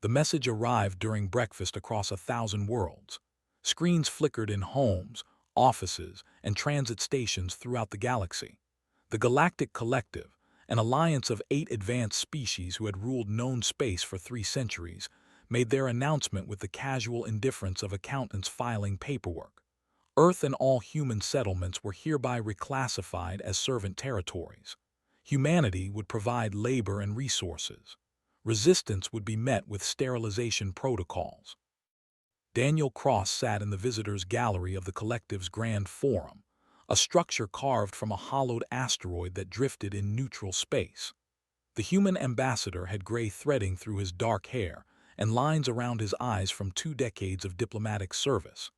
The message arrived during breakfast across 1,000 worlds. Screens flickered in homes, offices, and transit stations throughout the galaxy. The Galactic Collective, an alliance of 8 advanced species who had ruled known space for 3 centuries, made their announcement with the casual indifference of accountants filing paperwork. Earth and all human settlements were hereby reclassified as servant territories. Humanity would provide labor and resources. Resistance would be met with sterilization protocols. Daniel Cross sat in the visitors' gallery of the collective's Grand Forum, a structure carved from a hollowed asteroid that drifted in neutral space. The human ambassador had gray threading through his dark hair and lines around his eyes from 2 decades of diplomatic service.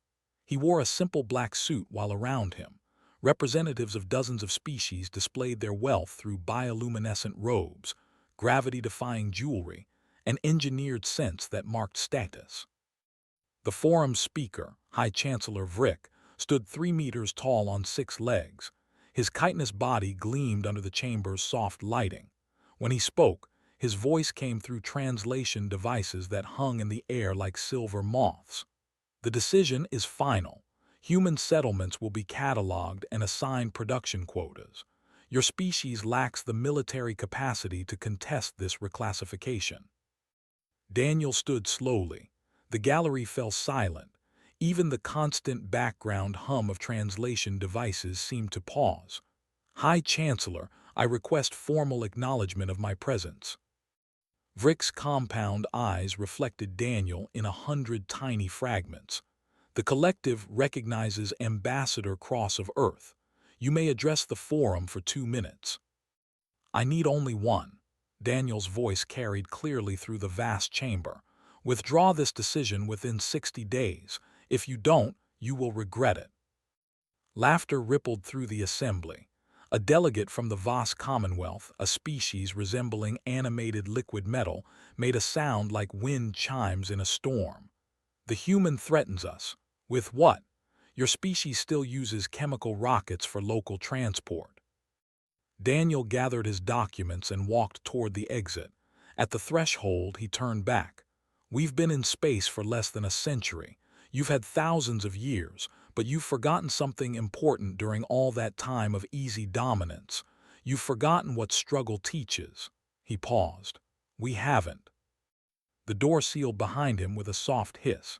He wore a simple black suit while around him, representatives of dozens of species displayed their wealth through bioluminescent robes, gravity-defying jewelry, and engineered scents that marked status. The forum's speaker, High Chancellor Vrick, stood 3 meters tall on 6 legs. His chitinous body gleamed under the chamber's soft lighting. When he spoke, his voice came through translation devices that hung in the air like silver moths. The decision is final. Human settlements will be cataloged and assigned production quotas. Your species lacks the military capacity to contest this reclassification. Daniel stood slowly. The gallery fell silent. Even the constant background hum of translation devices seemed to pause. High Chancellor, I request formal acknowledgement of my presence. Vrick's compound eyes reflected Daniel in 100 tiny fragments. The collective recognizes Ambassador Cross of Earth. You may address the forum for 2 minutes. I need only 1. Daniel's voice carried clearly through the vast chamber. Withdraw this decision within 60 days. If you don't, you will regret it. Laughter rippled through the assembly. A delegate from the Voss Commonwealth, a species resembling animated liquid metal, made a sound like wind chimes in a storm. The human threatens us. With what? Your species still uses chemical rockets for local transport. Daniel gathered his documents and walked toward the exit. At the threshold, he turned back. We've been in space for less than a century. You've had thousands of years, but you've forgotten something important during all that time of easy dominance. You've forgotten what struggle teaches. He paused. We haven't. The door sealed behind him with a soft hiss.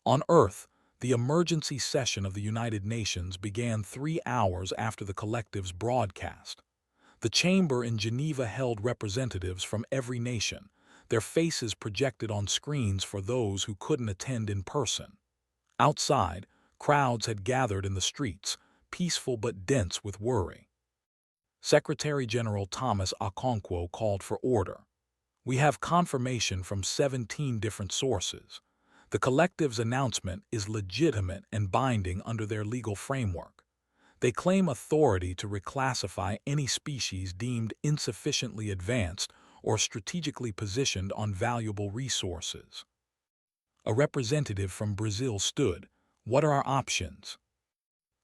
On Earth, the emergency session of the United Nations began 3 hours after the collective's broadcast. The chamber in Geneva held representatives from every nation, their faces projected on screens for those who couldn't attend in person. Outside, crowds had gathered in the streets, peaceful but dense with worry. Secretary General Thomas Okonkwo called for order. We have confirmation from 17 different sources. The collective's announcement is legitimate and binding under their legal framework. They claim authority to reclassify any species deemed insufficiently advanced or strategically positioned on valuable resources. A representative from Brazil stood. What are our options?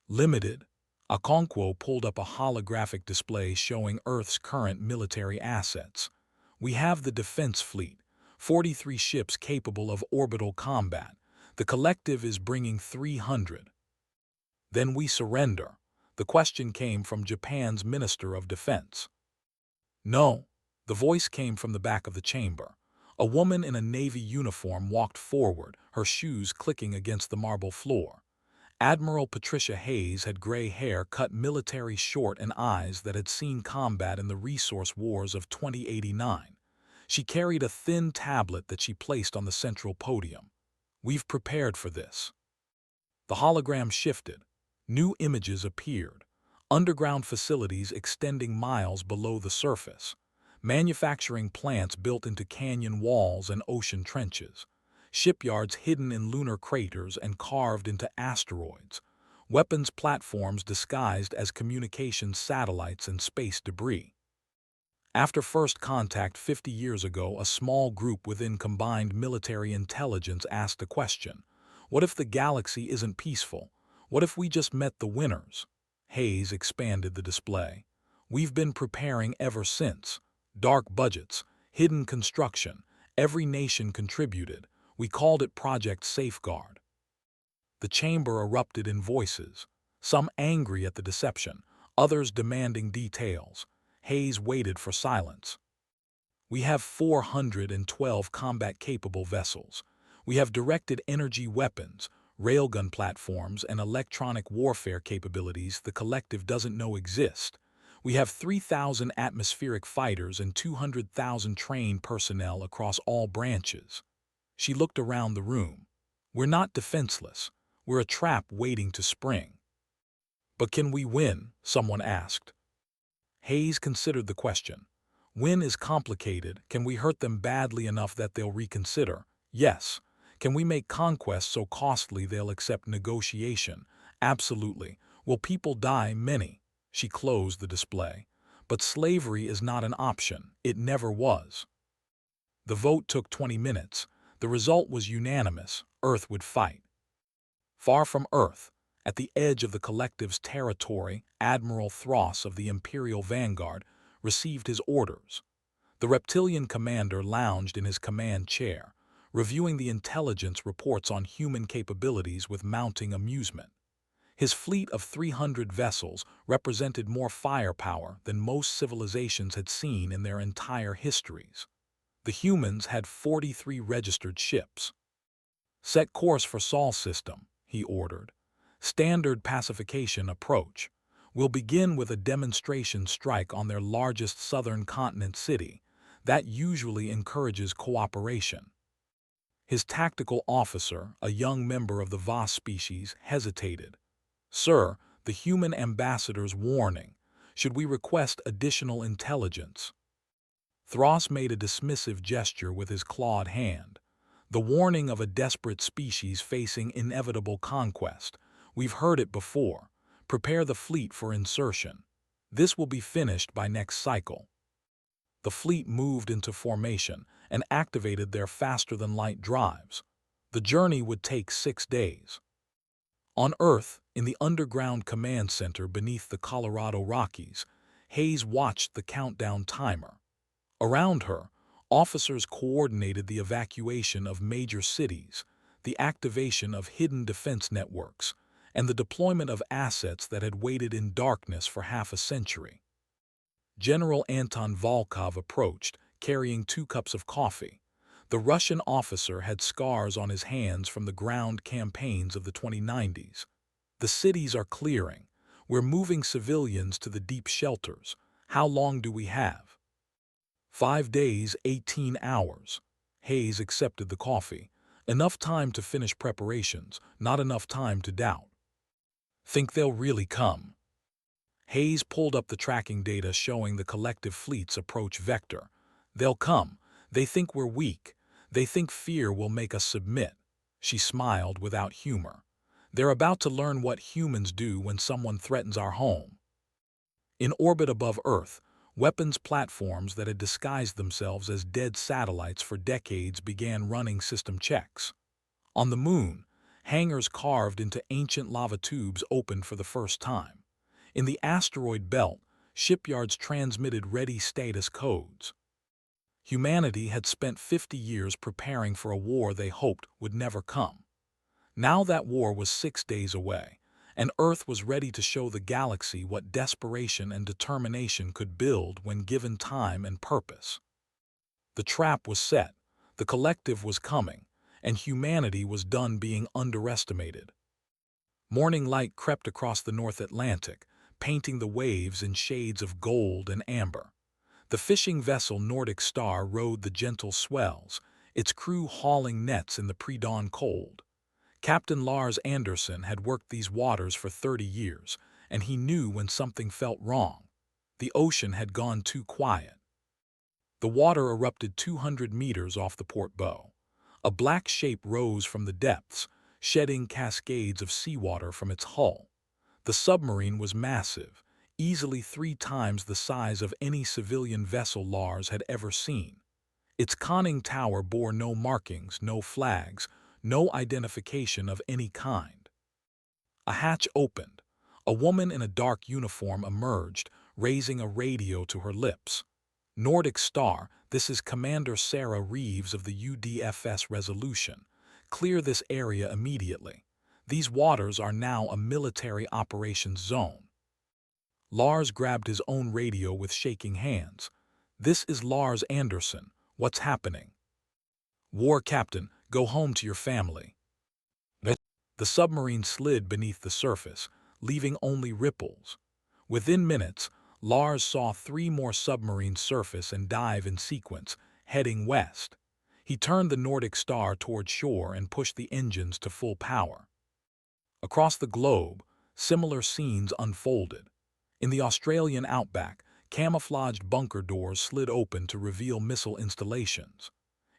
Limited. Okonkwo pulled up a holographic display showing Earth's current military assets. We have the defense fleet, 43 ships capable of orbital combat. The collective is bringing 300. Then we surrender. The question came from Japan's Minister of Defense. No. The voice came from the back of the chamber. A woman in a Navy uniform walked forward, her shoes clicking against the marble floor. Admiral Patricia Hayes had gray hair cut military short and eyes that had seen combat in the resource wars of 2089. She carried a thin tablet that she placed on the central podium. We've prepared for this. The hologram shifted. New images appeared. Underground facilities extending miles below the surface. Manufacturing plants built into canyon walls and ocean trenches. Shipyards hidden in lunar craters and carved into asteroids. Weapons platforms disguised as communications satellites and space debris. After first contact 50 years ago, a small group within combined military intelligence asked a question. What if the galaxy isn't peaceful? What if we just met the winners? Hayes expanded the display. We've been preparing ever since. Dark budgets, hidden construction, Every nation contributed. We called it Project Safeguard. The chamber erupted in voices, some angry at the deception, others demanding details. Hayes waited for silence. We have 412 combat-capable vessels. We have directed energy weapons, railgun platforms, and electronic warfare capabilities the collective doesn't know exist. We have 3,000 atmospheric fighters and 200,000 trained personnel across all branches. She looked around the room. We're not defenseless. We're a trap waiting to spring. But can we win? Someone asked. Hayes considered the question. Win is complicated. Can we hurt them badly enough that they'll reconsider? Yes. Can we make conquest so costly they'll accept negotiation? Absolutely. Will people die? Many. She closed the display. But slavery is not an option. It never was. The vote took 20 minutes. The result was unanimous. Earth would fight. Far from Earth, at the edge of the collective's territory, Admiral Thross of the Imperial Vanguard received his orders. The reptilian commander lounged in his command chair, reviewing the intelligence reports on human capabilities with mounting amusement. His fleet of 300 vessels represented more firepower than most civilizations had seen in their entire histories. The humans had 43 registered ships. Set course for Sol system, he ordered. Standard pacification approach. We'll begin with a demonstration strike on their largest southern continent city. That usually encourages cooperation. His tactical officer, a young member of the Voss species, hesitated. Sir, the human ambassador's warning. Should we request additional intelligence? Thross made a dismissive gesture with his clawed hand. The warning of a desperate species facing inevitable conquest. We've heard it before. Prepare the fleet for insertion. This will be finished by next cycle. The fleet moved into formation and activated their faster-than-light drives. The journey would take 6 days. On Earth, in the underground command center beneath the Colorado Rockies, Hayes watched the countdown timer. Around her, officers coordinated the evacuation of major cities, the activation of hidden defense networks, and the deployment of assets that had waited in darkness for half a century. General Anton Volkov approached, carrying 2 cups of coffee. The Russian officer had scars on his hands from the ground campaigns of the 2090s. The cities are clearing. We're moving civilians to the deep shelters. How long do we have? 5 days, 18 hours. Hayes accepted the coffee. Enough time to finish preparations, not enough time to doubt. Think they'll really come? Hayes pulled up the tracking data showing the collective fleet's approach vector. They'll come. They think we're weak. They think fear will make us submit. She smiled without humor. They're about to learn what humans do when someone threatens our home. In orbit above Earth, weapons platforms that had disguised themselves as dead satellites for decades began running system checks. On the Moon, hangars carved into ancient lava tubes opened for the first time. In the asteroid belt, shipyards transmitted ready status codes. Humanity had spent 50 years preparing for a war they hoped would never come. Now that war was 6 days away, and Earth was ready to show the galaxy what desperation and determination could build when given time and purpose. The trap was set, the collective was coming, and humanity was done being underestimated. Morning light crept across the North Atlantic, painting the waves in shades of gold and amber. The fishing vessel Nordic Star rode the gentle swells, its crew hauling nets in the pre-dawn cold. Captain Lars Anderson had worked these waters for 30 years, and he knew when something felt wrong. The ocean had gone too quiet. The water erupted 200 meters off the port bow. A black shape rose from the depths, shedding cascades of seawater from its hull. The submarine was massive, easily 3 times the size of any civilian vessel Lars had ever seen. Its conning tower bore no markings, no flags, no identification of any kind. A hatch opened. A woman in a dark uniform emerged, raising a radio to her lips. Nordic Star, This is Commander Sarah Reeves of the UDFS Resolution. Clear this area immediately. These waters are now a military operations zone. Lars grabbed his own radio with shaking hands. This is Lars Anderson. What's happening? War Captain, go home to your family. The submarine slid beneath the surface, leaving only ripples. Within minutes, Lars saw 3 more submarines surface and dive in sequence, heading west. He turned the Nordic Star toward shore and pushed the engines to full power. Across the globe, similar scenes unfolded. In the Australian outback, camouflaged bunker doors slid open to reveal missile installations.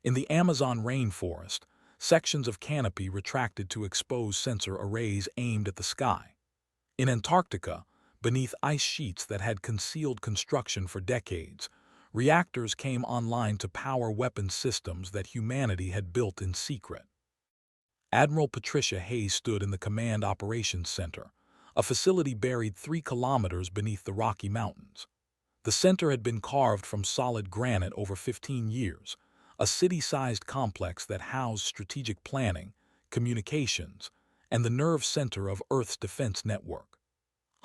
In the Amazon rainforest, sections of canopy retracted to expose sensor arrays aimed at the sky. In Antarctica, beneath ice sheets that had concealed construction for decades, reactors came online to power weapons systems that humanity had built in secret. Admiral Patricia Hayes stood in the Command Operations Center, a facility buried 3 kilometers beneath the Rocky Mountains. The center had been carved from solid granite over 15 years, a city-sized complex that housed strategic planning, communications, and the nerve center of Earth's defense network.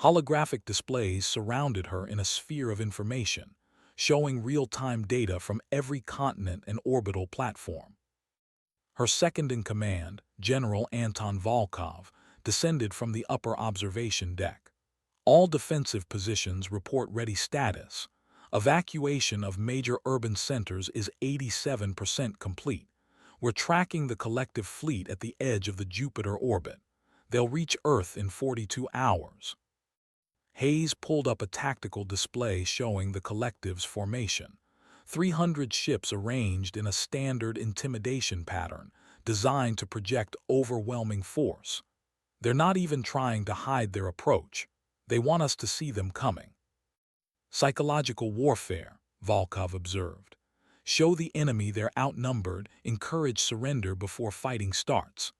Holographic displays surrounded her in a sphere of information, showing real-time data from every continent and orbital platform. Her second-in-command, General Anton Volkov, descended from the upper observation deck. All defensive positions report ready status. Evacuation of major urban centers is 87% complete. We're tracking the collective fleet at the edge of the Jupiter orbit. They'll reach Earth in 42 hours. Hayes pulled up a tactical display showing the collective's formation. 300 ships arranged in a standard intimidation pattern designed to project overwhelming force. They're not even trying to hide their approach. They want us to see them coming. Psychological warfare, Volkov observed. Show the enemy they're outnumbered, encourage surrender before fighting starts.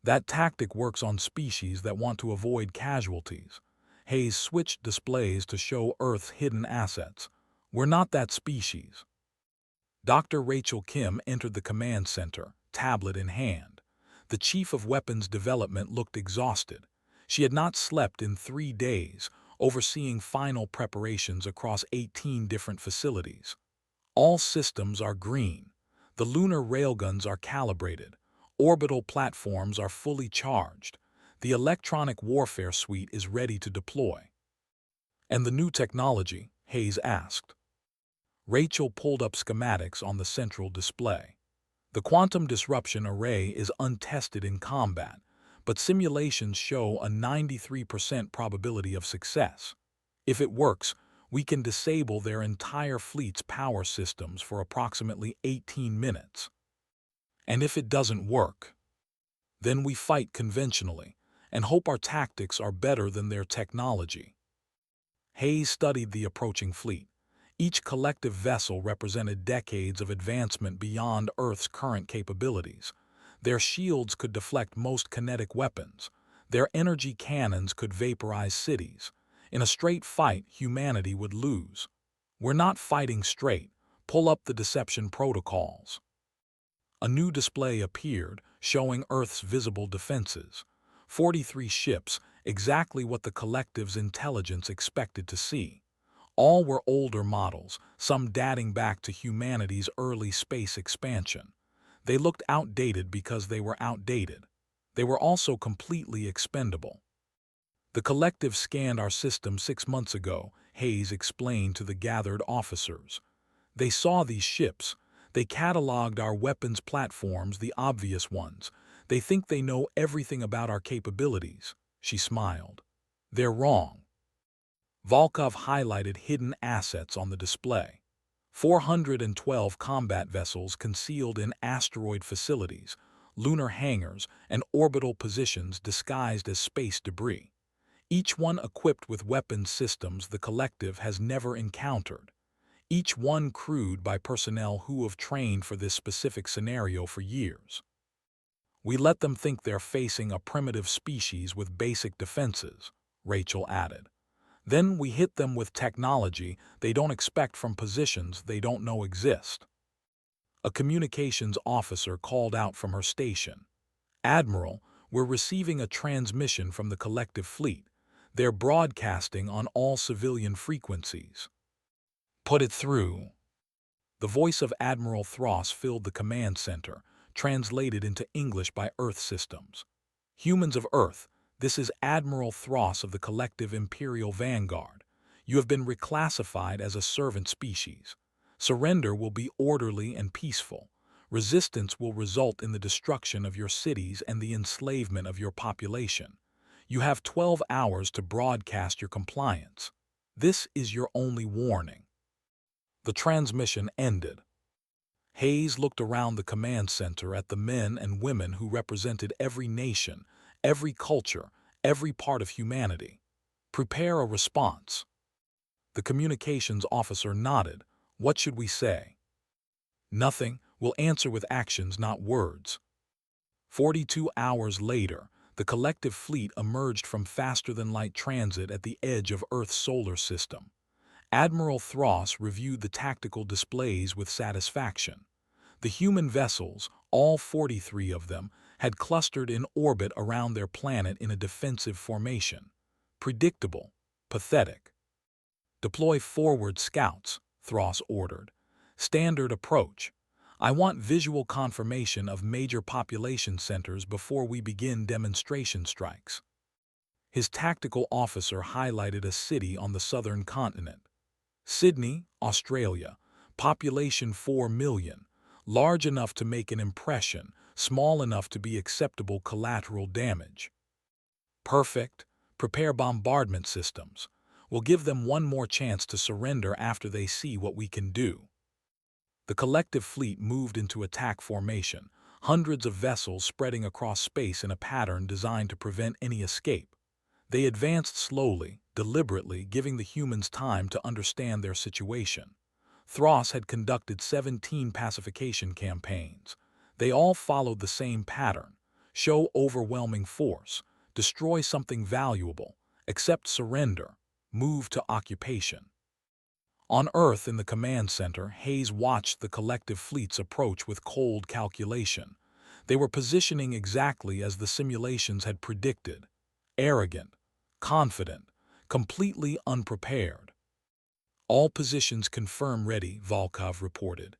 That tactic works on species that want to avoid casualties. Hayes switched displays to show Earth's hidden assets. We're not that species. Dr. Rachel Kim entered the command center, tablet in hand. The chief of weapons development looked exhausted. She had not slept in 3 days, overseeing final preparations across 18 different facilities. All systems are green. The lunar railguns are calibrated. Orbital platforms are fully charged. The electronic warfare suite is ready to deploy. And the new technology? Hayes asked. Rachel pulled up schematics on the central display. The quantum disruption array is untested in combat, but simulations show a 93% probability of success. If it works, we can disable their entire fleet's power systems for approximately 18 minutes. And if it doesn't work, then we fight conventionally and hope our tactics are better than their technology. Hayes studied the approaching fleet. Each collective vessel represented decades of advancement beyond Earth's current capabilities. Their shields could deflect most kinetic weapons. Their energy cannons could vaporize cities. In a straight fight, humanity would lose. We're not fighting straight. Pull up the deception protocols. A new display appeared, showing Earth's visible defenses. 43 ships, exactly what the collective's intelligence expected to see. All were older models, some dating back to humanity's early space expansion. They looked outdated because they were outdated. They were also completely expendable. The collective scanned our system 6 months ago, Hayes explained to the gathered officers. They saw these ships. They cataloged our weapons platforms, the obvious ones. They think they know everything about our capabilities. She smiled. They're wrong. Volkov highlighted hidden assets on the display. 412 combat vessels concealed in asteroid facilities, lunar hangars, and orbital positions disguised as space debris. Each one equipped with weapons systems the collective has never encountered. Each one crewed by personnel who have trained for this specific scenario for years. We let them think they're facing a primitive species with basic defenses, Rachel added. Then we hit them with technology they don't expect from positions they don't know exist. A communications officer called out from her station. Admiral, we're receiving a transmission from the collective fleet. They're broadcasting on all civilian frequencies. Put it through. The voice of Admiral Thross filled the command center, translated into English by Earth systems. Humans of Earth, this is Admiral Thross of the Collective Imperial Vanguard. You have been reclassified as a servant species. Surrender will be orderly and peaceful. Resistance will result in the destruction of your cities and the enslavement of your population. You have 12 hours to broadcast your compliance. This is your only warning. The transmission ended. Hayes looked around the command center at the men and women who represented every nation, every culture, every part of humanity. Prepare a response. The communications officer nodded. What should we say? Nothing. We'll answer with actions, not words. 42 hours later, the collective fleet emerged from faster-than-light transit at the edge of Earth's solar system. Admiral Thross reviewed the tactical displays with satisfaction. The human vessels, all 43 of them, had clustered in orbit around their planet in a defensive formation. Predictable, pathetic. Deploy forward scouts, Thross ordered. Standard approach. I want visual confirmation of major population centers before we begin demonstration strikes. His tactical officer highlighted a city on the southern continent. Sydney, Australia, population 4 million, large enough to make an impression, small enough to be acceptable collateral damage. Perfect. Prepare bombardment systems. We'll give them one more chance to surrender after they see what we can do. The collective fleet moved into attack formation, hundreds of vessels spreading across space in a pattern designed to prevent any escape. They advanced slowly, deliberately, giving the humans time to understand their situation. Thross had conducted 17 pacification campaigns. They all followed the same pattern: show overwhelming force, destroy something valuable, accept surrender, move to occupation. On Earth, in the command center, Hayes watched the collective fleets approach with cold calculation. They were positioning exactly as the simulations had predicted: arrogant, confident, completely unprepared. All positions confirm ready, Volkov reported.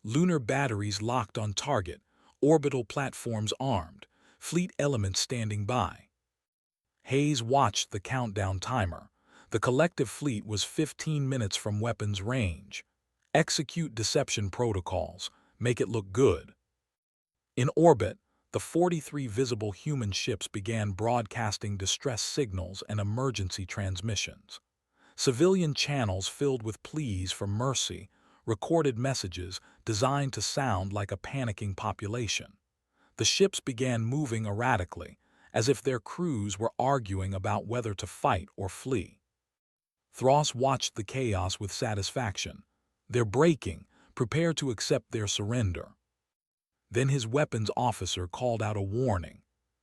Lunar batteries locked on target, orbital platforms armed, fleet elements standing by. Hayes watched the countdown timer. The collective fleet was 15 minutes from weapons range. Execute deception protocols. Make it look good. In orbit, the 43 visible human ships began broadcasting distress signals and emergency transmissions. Civilian channels filled with pleas for mercy, recorded messages designed to sound like a panicking population. The ships began moving erratically, as if their crews were arguing about whether to fight or flee. Thross watched the chaos with satisfaction. They're breaking, prepare to accept their surrender. Then his weapons officer called out a warning.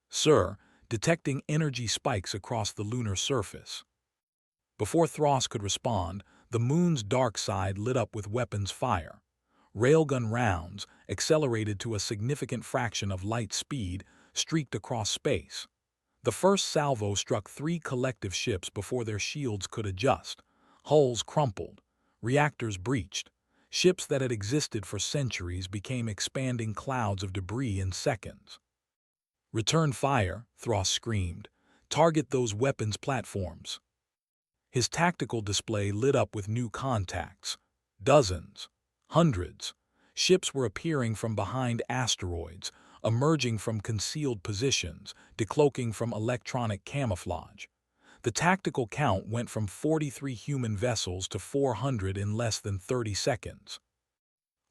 Sir, detecting energy spikes across the lunar surface. Before Thross could respond, the moon's dark side lit up with weapons fire. Railgun rounds, accelerated to a significant fraction of light speed, streaked across space. The first salvo struck 3 collective ships before their shields could adjust. Hulls crumpled. Reactors breached. Ships that had existed for centuries became expanding clouds of debris in seconds. Return fire, Thross screamed. Target those weapons platforms. His tactical display lit up with new contacts. Dozens. Hundreds. Ships were appearing from behind asteroids, emerging from concealed positions, decloaking from electronic camouflage. The tactical count went from 43 human vessels to 400 in less than 30 seconds.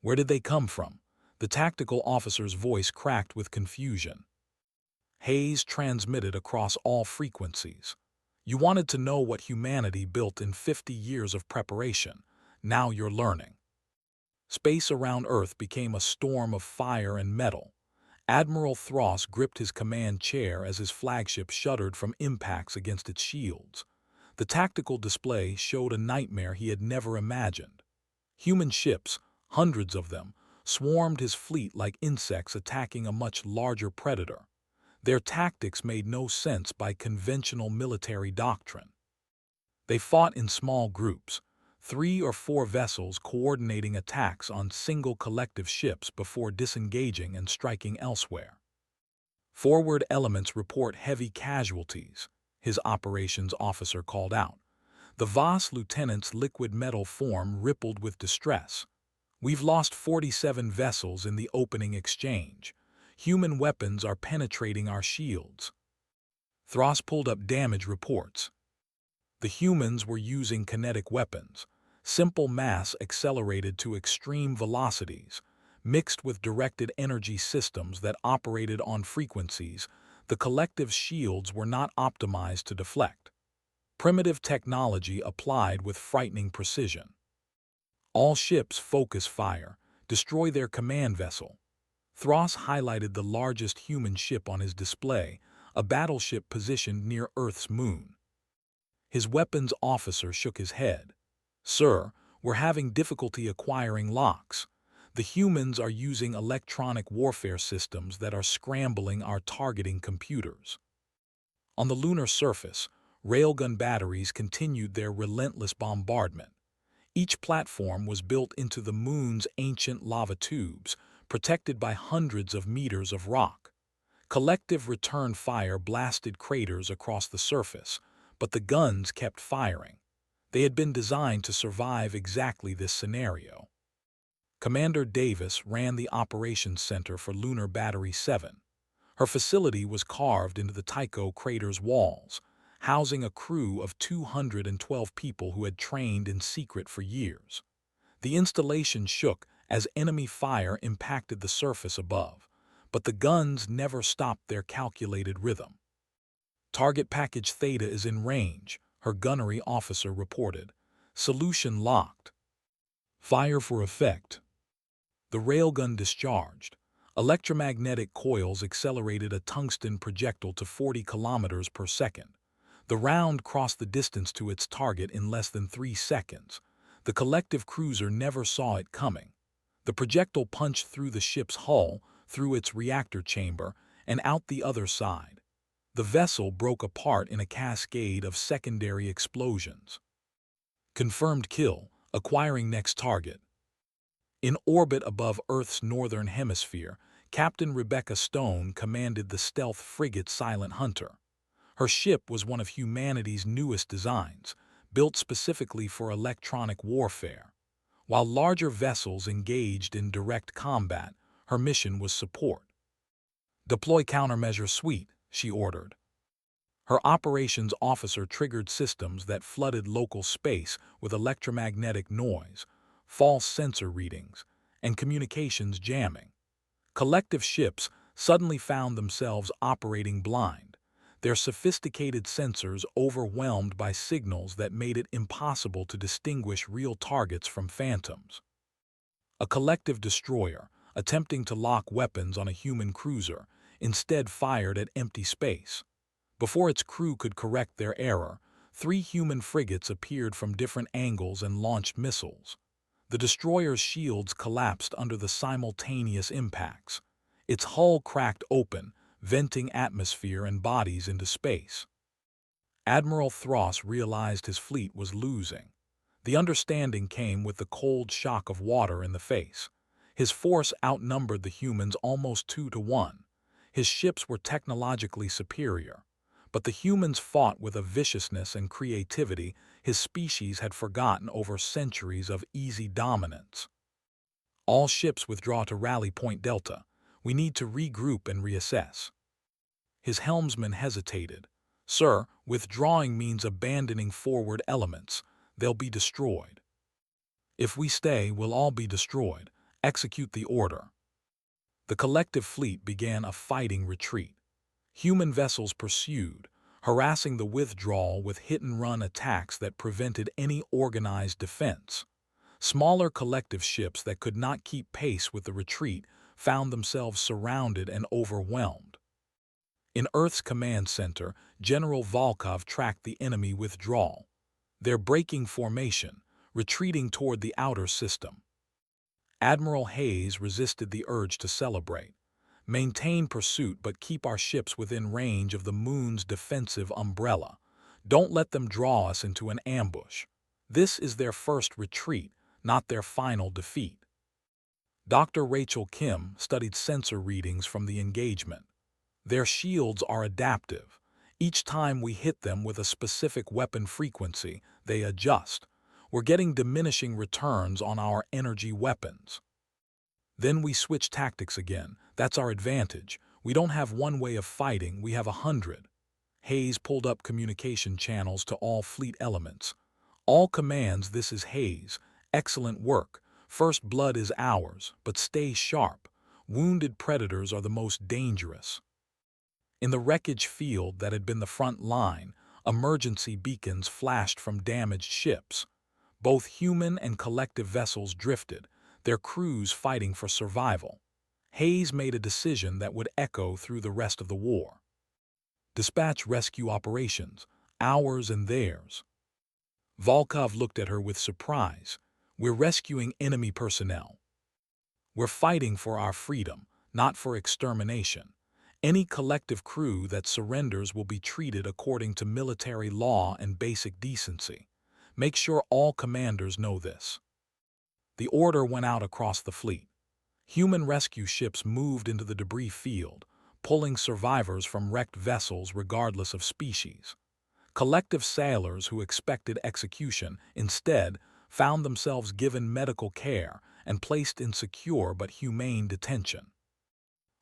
Where did they come from? The tactical officer's voice cracked with confusion. Hayes transmitted across all frequencies. You wanted to know what humanity built in 50 years of preparation. Now you're learning. Space around Earth became a storm of fire and metal. Admiral Thross gripped his command chair as his flagship shuddered from impacts against its shields. The tactical display showed a nightmare he had never imagined. Human ships, hundreds of them, swarmed his fleet like insects attacking a much larger predator. Their tactics made no sense by conventional military doctrine. They fought in small groups, 3 or 4 vessels coordinating attacks on single collective ships before disengaging and striking elsewhere. Forward elements report heavy casualties, his operations officer called out. The Voss lieutenant's liquid metal form rippled with distress. We've lost 47 vessels in the opening exchange. Human weapons are penetrating our shields. Thros pulled up damage reports. The humans were using kinetic weapons, simple mass accelerated to extreme velocities, mixed with directed energy systems that operated on frequencies. The collective shields were not optimized to deflect. Primitive technology applied with frightening precision. All ships focus fire, destroy their command vessel. Thros highlighted the largest human ship on his display, a battleship positioned near Earth's moon. His weapons officer shook his head. Sir, we're having difficulty acquiring locks. The humans are using electronic warfare systems that are scrambling our targeting computers. On the lunar surface, railgun batteries continued their relentless bombardment. Each platform was built into the moon's ancient lava tubes, protected by hundreds of meters of rock. Collective return fire blasted craters across the surface, but the guns kept firing. They had been designed to survive exactly this scenario. Commander Davis ran the operations center for Lunar Battery 7. Her facility was carved into the Tycho crater's walls, housing a crew of 212 people who had trained in secret for years. The installation shook as enemy fire impacted the surface above, but the guns never stopped their calculated rhythm. Target package Theta is in range, her gunnery officer reported. Solution locked. Fire for effect. The railgun discharged. Electromagnetic coils accelerated a tungsten projectile to 40 kilometers per second. The round crossed the distance to its target in less than 3 seconds. The collective cruiser never saw it coming. The projectile punched through the ship's hull, through its reactor chamber, and out the other side. The vessel broke apart in a cascade of secondary explosions. Confirmed kill, acquiring next target. In orbit above Earth's northern hemisphere, Captain Rebecca Stone commanded the stealth frigate Silent Hunter. Her ship was one of humanity's newest designs, built specifically for electronic warfare. While larger vessels engaged in direct combat, her mission was support. Deploy countermeasure suite, she ordered. Her operations officer triggered systems that flooded local space with electromagnetic noise, false sensor readings, and communications jamming. Collective ships suddenly found themselves operating blind, their sophisticated sensors overwhelmed by signals that made it impossible to distinguish real targets from phantoms. A collective destroyer, attempting to lock weapons on a human cruiser, instead fired at empty space. Before its crew could correct their error, 3 human frigates appeared from different angles and launched missiles. The destroyer's shields collapsed under the simultaneous impacts. Its hull cracked open, venting atmosphere and bodies into space. Admiral Thros realized his fleet was losing. The understanding came with the cold shock of water in the face. His force outnumbered the humans almost 2 to 1. His ships were technologically superior. But the humans fought with a viciousness and creativity his species had forgotten over centuries of easy dominance. All ships withdraw to Rally Point Delta. We need to regroup and reassess. His helmsman hesitated. Sir, withdrawing means abandoning forward elements. They'll be destroyed. If we stay, we'll all be destroyed. Execute the order. The collective fleet began a fighting retreat. Human vessels pursued, harassing the withdrawal with hit-and-run attacks that prevented any organized defense. Smaller collective ships that could not keep pace with the retreat found themselves surrounded and overwhelmed. In Earth's command center, General Volkov tracked the enemy withdrawal. They're breaking formation, retreating toward the outer system. Admiral Hayes resisted the urge to celebrate. Maintain pursuit but keep our ships within range of the moon's defensive umbrella. Don't let them draw us into an ambush. This is their first retreat, not their final defeat. Dr. Rachel Kim studied sensor readings from the engagement. Their shields are adaptive. Each time we hit them with a specific weapon frequency, they adjust. We're getting diminishing returns on our energy weapons. Then we switch tactics again. That's our advantage. We don't have one way of fighting, we have 100. Hayes pulled up communication channels to all fleet elements. All commands, this is Hayes. Excellent work. First blood is ours, but stay sharp. Wounded predators are the most dangerous. In the wreckage field that had been the front line, emergency beacons flashed from damaged ships. Both human and collective vessels drifted, their crews fighting for survival. Hayes made a decision that would echo through the rest of the war. Dispatch rescue operations, ours and theirs. Volkov looked at her with surprise. We're rescuing enemy personnel. We're fighting for our freedom, not for extermination. Any collective crew that surrenders will be treated according to military law and basic decency. Make sure all commanders know this. The order went out across the fleet. Human rescue ships moved into the debris field, pulling survivors from wrecked vessels regardless of species. Collective sailors who expected execution instead found themselves given medical care and placed in secure but humane detention.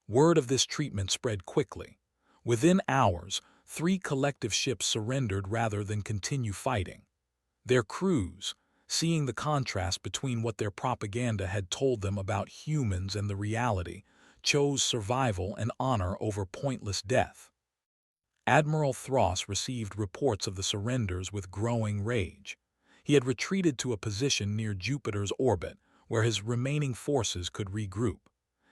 Word of this treatment spread quickly. Within hours, 3 collective ships surrendered rather than continue fighting. Their crews, seeing the contrast between what their propaganda had told them about humans and the reality, chose survival and honor over pointless death. Admiral Thross received reports of the surrenders with growing rage. He had retreated to a position near Jupiter's orbit, where his remaining forces could regroup.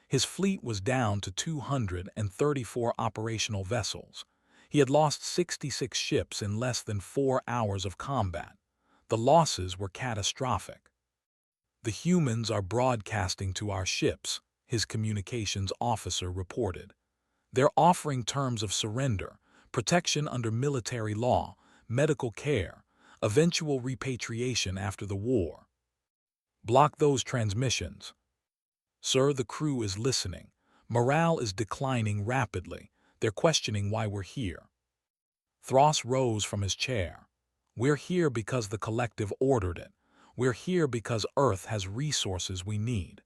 His fleet was down to 234 operational vessels. He had lost 66 ships in less than 4 hours of combat. The losses were catastrophic. The humans are broadcasting to our ships, his communications officer reported. They're offering terms of surrender, protection under military law, medical care, eventual repatriation after the war. Block those transmissions. Sir, the crew is listening. Morale is declining rapidly. They're questioning why we're here. Thross rose from his chair. We're here because the collective ordered it. We're here because Earth has resources we need.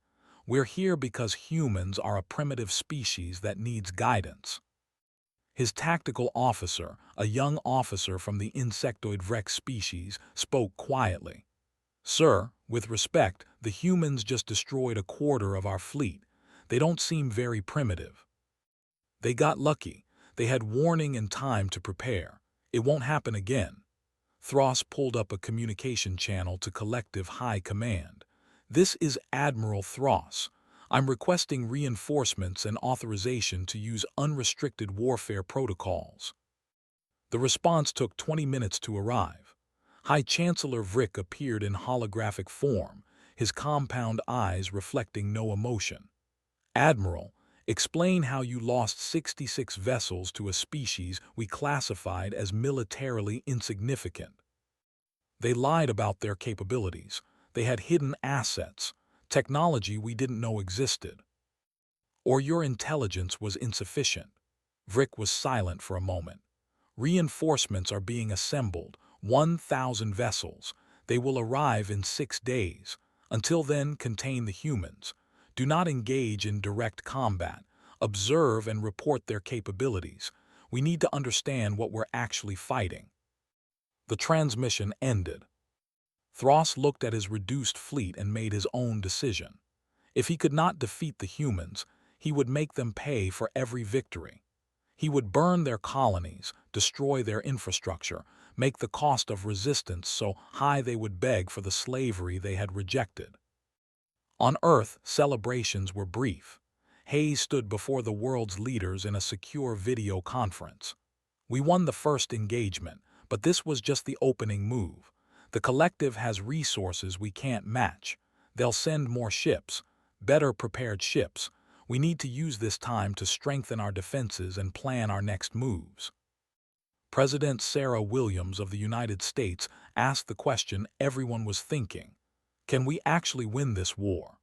We're here because humans are a primitive species that needs guidance. His tactical officer, a young officer from the insectoid Vrex species, spoke quietly. Sir, with respect, the humans just destroyed a quarter of our fleet. They don't seem very primitive. They got lucky. They had warning and time to prepare. It won't happen again. Thross pulled up a communication channel to collective high command. This is Admiral Thross. I'm requesting reinforcements and authorization to use unrestricted warfare protocols. The response took 20 minutes to arrive. High Chancellor Vrick appeared in holographic form, his compound eyes reflecting no emotion. Admiral, explain how you lost 66 vessels to a species we classified as militarily insignificant. They lied about their capabilities. They had hidden assets, technology we didn't know existed. Or your intelligence was insufficient. Vrick was silent for a moment. Reinforcements are being assembled, 1,000 vessels. They will arrive in 6 days. Until then, contain the humans. Do not engage in direct combat. Observe and report their capabilities. We need to understand what we're actually fighting. The transmission ended. Thross looked at his reduced fleet and made his own decision. If he could not defeat the humans, he would make them pay for every victory. He would burn their colonies, destroy their infrastructure, make the cost of resistance so high they would beg for the slavery they had rejected. On Earth, celebrations were brief. Hayes stood before the world's leaders in a secure video conference. We won the first engagement, but this was just the opening move. The collective has resources we can't match. They'll send more ships, better prepared ships. We need to use this time to strengthen our defenses and plan our next moves. President Sarah Williams of the United States asked the question everyone was thinking. Can we actually win this war?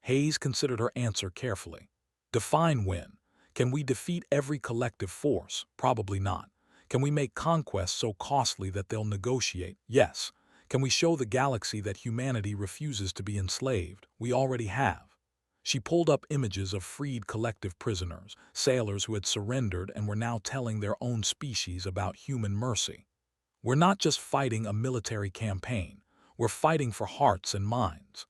Hayes considered her answer carefully. Define win. Can we defeat every collective force? Probably not. Can we make conquests so costly that they'll negotiate? Yes. Can we show the galaxy that humanity refuses to be enslaved? We already have. She pulled up images of freed collective prisoners, sailors who had surrendered and were now telling their own species about human mercy. We're not just fighting a military campaign. We're fighting for hearts and minds.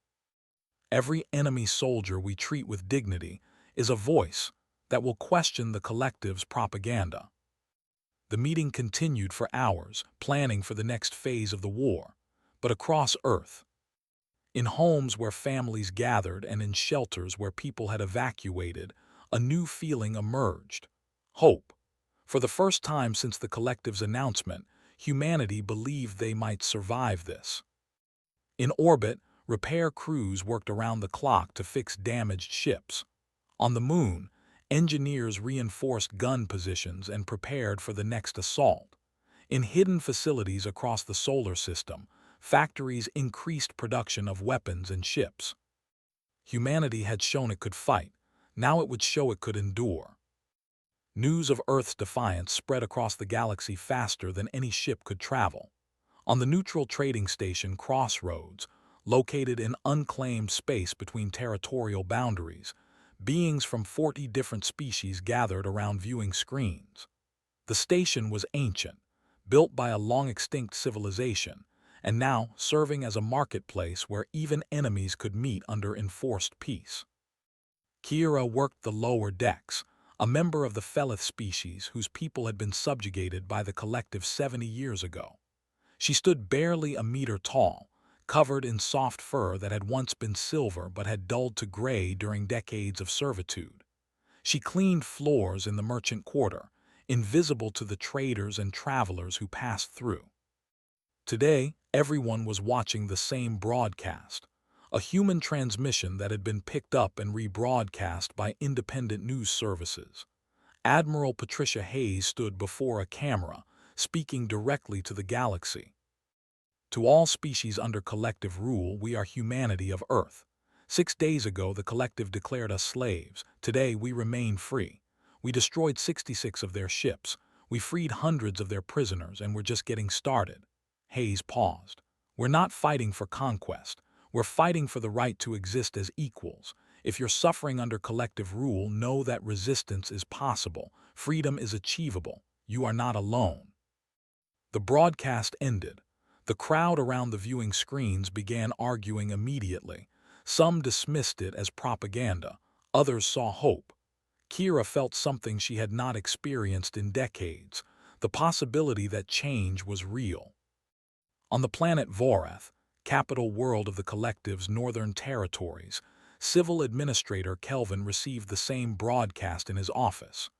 Every enemy soldier we treat with dignity is a voice that will question the collective's propaganda. The meeting continued for hours, planning for the next phase of the war, but across Earth. In homes where families gathered and in shelters where people had evacuated, a new feeling emerged: hope. For the first time since the collective's announcement, humanity believed they might survive this. In orbit, repair crews worked around the clock to fix damaged ships. On the moon, engineers reinforced gun positions and prepared for the next assault. In hidden facilities across the solar system, factories increased production of weapons and ships. Humanity had shown it could fight. Now it would show it could endure. News of Earth's defiance spread across the galaxy faster than any ship could travel. On the neutral trading station Crossroads, located in unclaimed space between territorial boundaries, beings from 40 different species gathered around viewing screens. The station was ancient, built by a long-extinct civilization, and now serving as a marketplace where even enemies could meet under enforced peace. Kira worked the lower decks, a member of the Felith species whose people had been subjugated by the collective 70 years ago. She stood barely a meter tall, covered in soft fur that had once been silver but had dulled to gray during decades of servitude. She cleaned floors in the merchant quarter, invisible to the traders and travelers who passed through. Today, everyone was watching the same broadcast, a human transmission that had been picked up and rebroadcast by independent news services. Admiral Patricia Hayes stood before a camera, speaking directly to the galaxy. To all species under collective rule, we are humanity of Earth. 6 days ago, the collective declared us slaves. Today, we remain free. We destroyed 66 of their ships. We freed hundreds of their prisoners, and we're just getting started. Hayes paused. We're not fighting for conquest. We're fighting for the right to exist as equals. If you're suffering under collective rule, know that resistance is possible. Freedom is achievable. You are not alone. The broadcast ended. The crowd around the viewing screens began arguing immediately. Some dismissed it as propaganda. Others saw hope. Kira felt something she had not experienced in decades, the possibility that change was real. On the planet Vorath, capital world of the collective's northern territories, Civil Administrator Kelvin received the same broadcast in his office.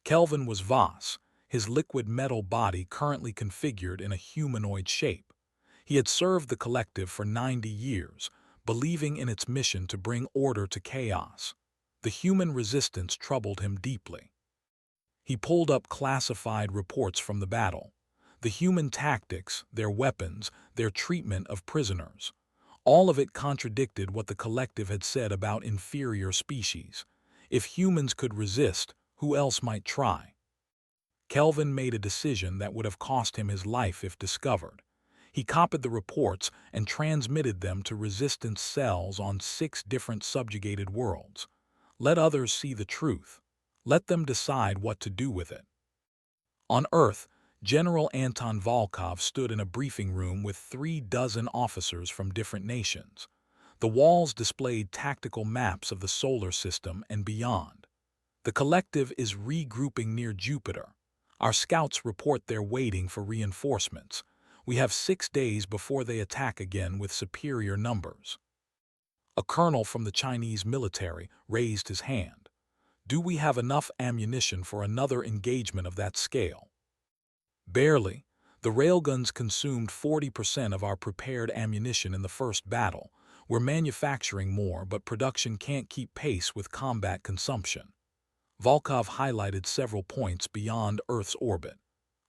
Kelvin was Voss, his liquid metal body currently configured in a humanoid shape. He had served the collective for 90 years, believing in its mission to bring order to chaos. The human resistance troubled him deeply. He pulled up classified reports from the battle. The human tactics, their weapons, their treatment of prisoners. All of it contradicted what the collective had said about inferior species. If humans could resist, who else might try? Kelvin made a decision that would have cost him his life if discovered. He copied the reports and transmitted them to resistance cells on 6 different subjugated worlds. Let others see the truth. Let them decide what to do with it. On Earth, General Anton Volkov stood in a briefing room with 36 officers from different nations. The walls displayed tactical maps of the solar system and beyond. The collective is regrouping near Jupiter. Our scouts report they're waiting for reinforcements. We have 6 days before they attack again with superior numbers. A colonel from the Chinese military raised his hand. Do we have enough ammunition for another engagement of that scale? Barely. The railguns consumed 40% of our prepared ammunition in the first battle. We're manufacturing more, but production can't keep pace with combat consumption. Volkov highlighted several points beyond Earth's orbit,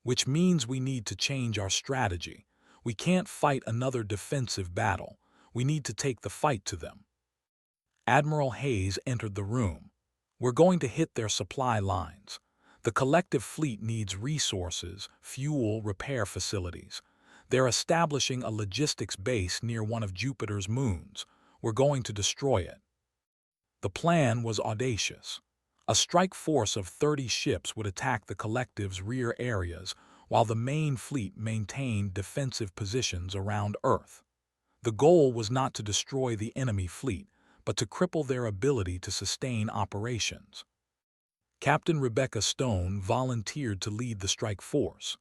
which means we need to change our strategy. We can't fight another defensive battle. We need to take the fight to them. Admiral Hayes entered the room. We're going to hit their supply lines. The collective fleet needs resources, fuel, repair facilities. They're establishing a logistics base near one of Jupiter's moons. We're going to destroy it. The plan was audacious. A strike force of 30 ships would attack the collective's rear areas, while the main fleet maintained defensive positions around Earth. The goal was not to destroy the enemy fleet, but to cripple their ability to sustain operations. Captain Rebecca Stone volunteered to lead the strike force.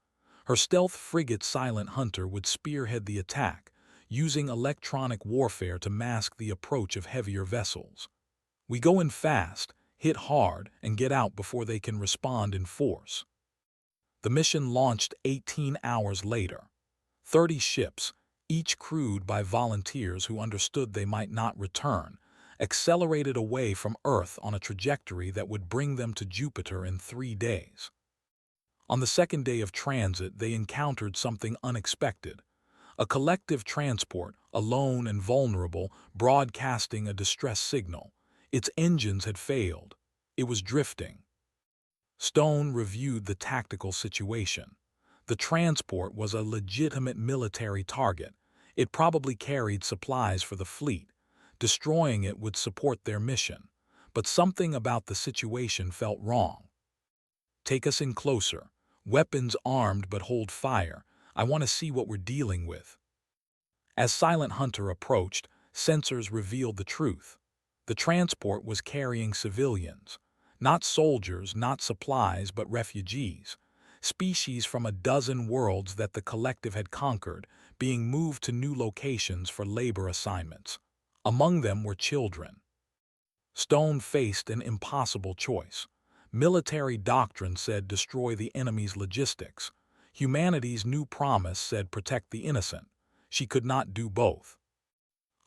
Her stealth frigate Silent Hunter would spearhead the attack, using electronic warfare to mask the approach of heavier vessels. We go in fast, hit hard, and get out before they can respond in force. The mission launched 18 hours later. 30 ships, each crewed by volunteers who understood they might not return, accelerated away from Earth on a trajectory that would bring them to Jupiter in 3 days. On the second day of transit, they encountered something unexpected. A collective transport, alone and vulnerable, broadcasting a distress signal. Its engines had failed. It was drifting. Stone reviewed the tactical situation. The transport was a legitimate military target. It probably carried supplies for the fleet. Destroying it would support their mission. But something about the situation felt wrong. Take us in closer. Weapons armed but hold fire. I want to see what we're dealing with. As Silent Hunter approached, sensors revealed the truth. The transport was carrying civilians. Not soldiers, not supplies, but refugees. Species from a dozen worlds that the collective had conquered, being moved to new locations for labor assignments. Among them were children. Stone faced an impossible choice. Military doctrine said destroy the enemy's logistics. Humanity's new promise said protect the innocent. She could not do both.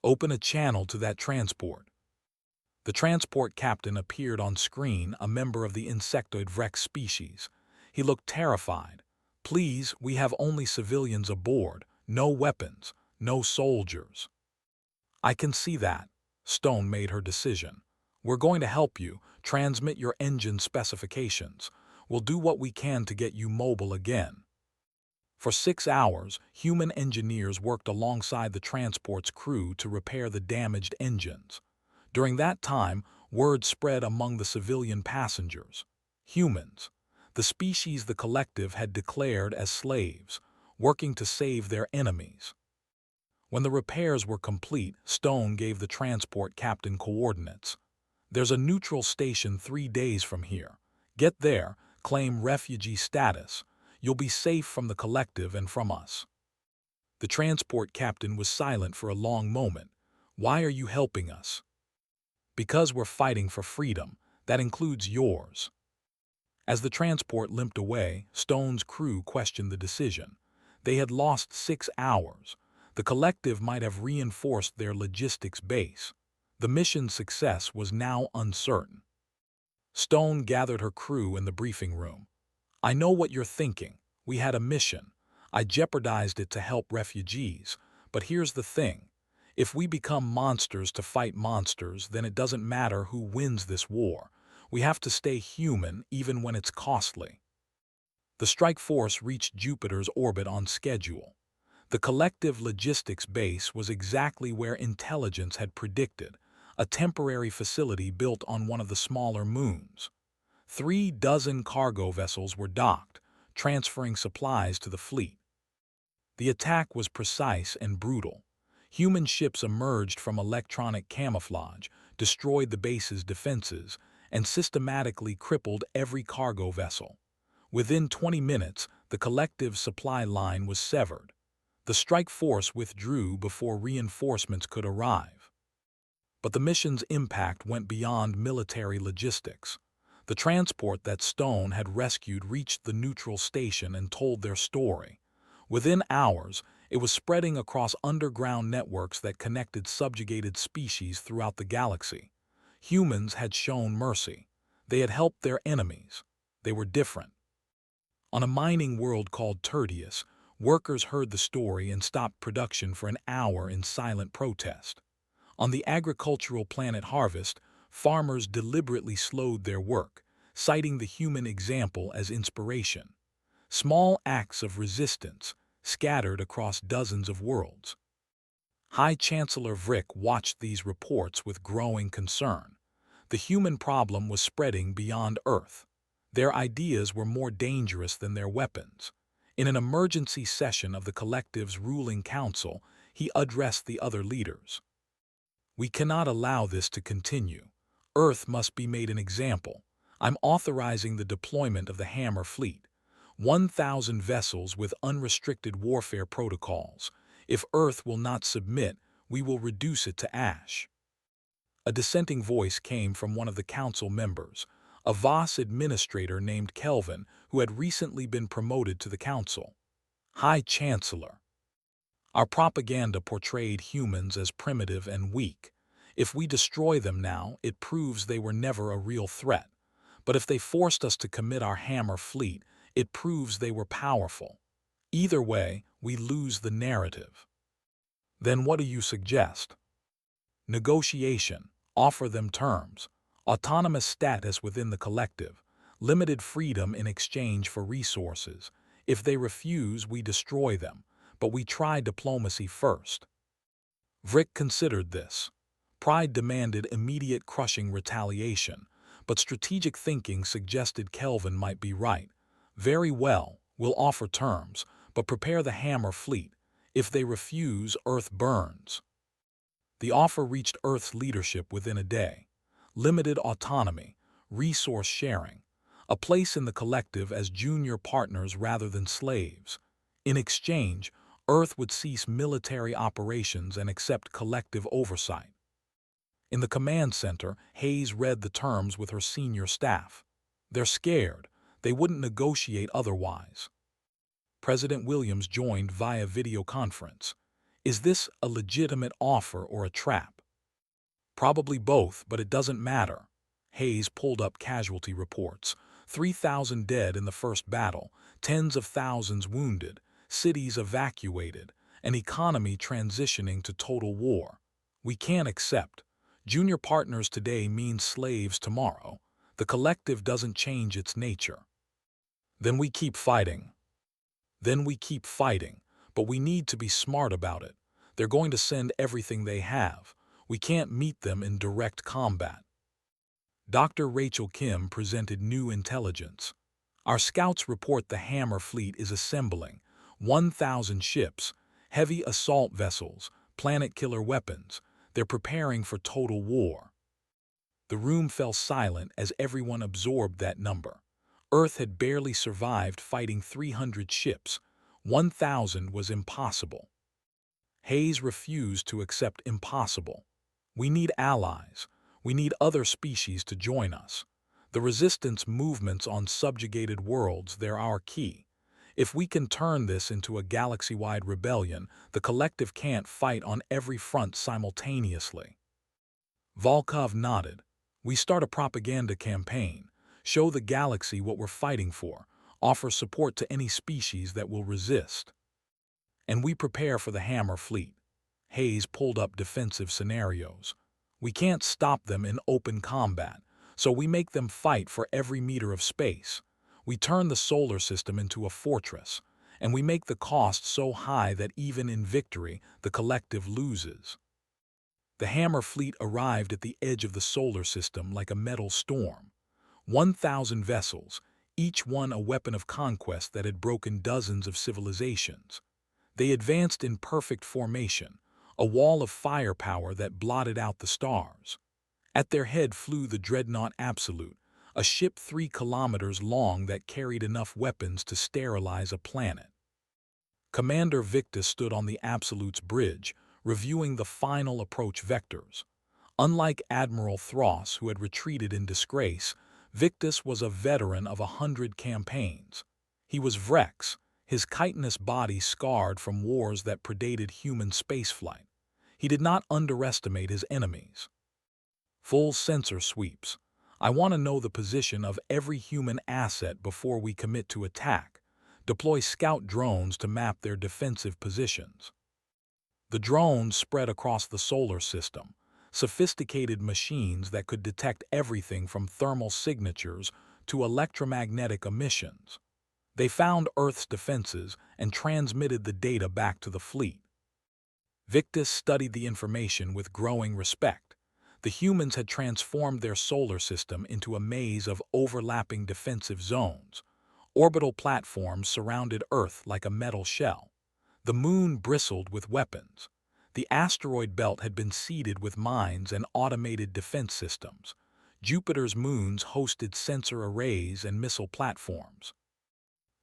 Open a channel to that transport. The transport captain appeared on screen, a member of the insectoid Rex species. He looked terrified. Please, we have only civilians aboard, no weapons, no soldiers. I can see that. Stone made her decision. We're going to help you. Transmit your engine specifications. We'll do what we can to get you mobile again. For 6 hours, human engineers worked alongside the transport's crew to repair the damaged engines. During that time, word spread among the civilian passengers. Humans, the species the collective had declared as slaves, working to save their enemies. When the repairs were complete, Stone gave the transport captain coordinates. There's a neutral station 3 days from here. Get there, claim refugee status. You'll be safe from the collective and from us. The transport captain was silent for a long moment. Why are you helping us? Because we're fighting for freedom. That includes yours. As the transport limped away, Stone's crew questioned the decision. They had lost 6 hours. The collective might have reinforced their logistics base. The mission's success was now uncertain. Stone gathered her crew in the briefing room. I know what you're thinking. We had a mission. I jeopardized it to help refugees. But here's the thing. If we become monsters to fight monsters, then it doesn't matter who wins this war. We have to stay human even when it's costly. The strike force reached Jupiter's orbit on schedule. The collective logistics base was exactly where intelligence had predicted, a temporary facility built on one of the smaller moons. 3 dozen cargo vessels were docked, transferring supplies to the fleet. The attack was precise and brutal. Human ships emerged from electronic camouflage, destroyed the base's defenses, and systematically crippled every cargo vessel. Within 20 minutes, the collective supply line was severed. The strike force withdrew before reinforcements could arrive. But the mission's impact went beyond military logistics. The transport that Stone had rescued reached the neutral station and told their story. Within hours, it was spreading across underground networks that connected subjugated species throughout the galaxy. Humans had shown mercy. They had helped their enemies. They were different. On a mining world called Tertius, workers heard the story and stopped production for an hour in silent protest. On the agricultural planet Harvest, farmers deliberately slowed their work, citing the human example as inspiration. Small acts of resistance scattered across dozens of worlds. High Chancellor Vrick watched these reports with growing concern. The human problem was spreading beyond Earth. Their ideas were more dangerous than their weapons. In an emergency session of the collective's ruling council, he addressed the other leaders. "We cannot allow this to continue. Earth must be made an example. I'm authorizing the deployment of the Hammer Fleet. 1,000 vessels with unrestricted warfare protocols. If Earth will not submit, we will reduce it to ash." A dissenting voice came from one of the council members, a Voss administrator named Kelvin, who had recently been promoted to the council. "High Chancellor, our propaganda portrayed humans as primitive and weak. If we destroy them now, it proves they were never a real threat. But if they forced us to commit our Hammer Fleet, it proves they were powerful. Either way, we lose the narrative." "Then what do you suggest?" "Negotiation. Offer them terms. Autonomous status within the collective. Limited freedom in exchange for resources. If they refuse, we destroy them. But we try diplomacy first." Vrick considered this. Pride demanded immediate crushing retaliation, but strategic thinking suggested Kelvin might be right. "Very well, we'll offer terms, but prepare the Hammer Fleet. If they refuse, Earth burns." The offer reached Earth's leadership within a day. Limited autonomy, resource sharing, a place in the collective as junior partners rather than slaves. In exchange, Earth would cease military operations and accept collective oversight. In the command center, Hayes read the terms with her senior staff. "They're scared. They wouldn't negotiate otherwise." President Williams joined via video conference. "Is this a legitimate offer or a trap?" "Probably both, but it doesn't matter." Hayes pulled up casualty reports. 3,000 dead in the first battle, tens of thousands wounded, cities evacuated, an economy transitioning to total war. "We can't accept. Junior partners today means slaves tomorrow. The collective doesn't change its nature." "Then we keep fighting." "Then we keep fighting, but we need to be smart about it. They're going to send everything they have. We can't meet them in direct combat." Dr. Rachel Kim presented new intelligence. "Our scouts report the Hammer Fleet is assembling. 1,000 ships, heavy assault vessels, planet-killer weapons. They're preparing for total war." The room fell silent as everyone absorbed that number. Earth had barely survived fighting 300 ships. 1,000 was impossible. Hayes refused to accept impossible. "We need allies. We need other species to join us. The resistance movements on subjugated worlds, they're our key. If we can turn this into a galaxy-wide rebellion, the collective can't fight on every front simultaneously." Volkov nodded. "We start a propaganda campaign. Show the galaxy what we're fighting for. Offer support to any species that will resist. And we prepare for the Hammer Fleet." Hayes pulled up defensive scenarios. "We can't stop them in open combat, so we make them fight for every meter of space. We turn the solar system into a fortress, and we make the cost so high that even in victory, the collective loses." The Hammer Fleet arrived at the edge of the solar system like a metal storm. 1,000 vessels, each one a weapon of conquest that had broken dozens of civilizations. They advanced in perfect formation, a wall of firepower that blotted out the stars. At their head flew the dreadnought Absolute, a ship 3 kilometers long that carried enough weapons to sterilize a planet. Commander Victus stood on the Absolute's bridge, reviewing the final approach vectors. Unlike Admiral Thros, who had retreated in disgrace, Victus was a veteran of 100 campaigns. He was Vrex, his chitinous body scarred from wars that predated human spaceflight. He did not underestimate his enemies. Full sensor sweeps. I want to know the position of every human asset before we commit to attack. Deploy scout drones to map their defensive positions. The drones spread across the solar system, sophisticated machines that could detect everything from thermal signatures to electromagnetic emissions. They found Earth's defenses and transmitted the data back to the fleet. Victus studied the information with growing respect. The humans had transformed their solar system into a maze of overlapping defensive zones. Orbital platforms surrounded Earth like a metal shell. The moon bristled with weapons. The asteroid belt had been seeded with mines and automated defense systems. Jupiter's moons hosted sensor arrays and missile platforms.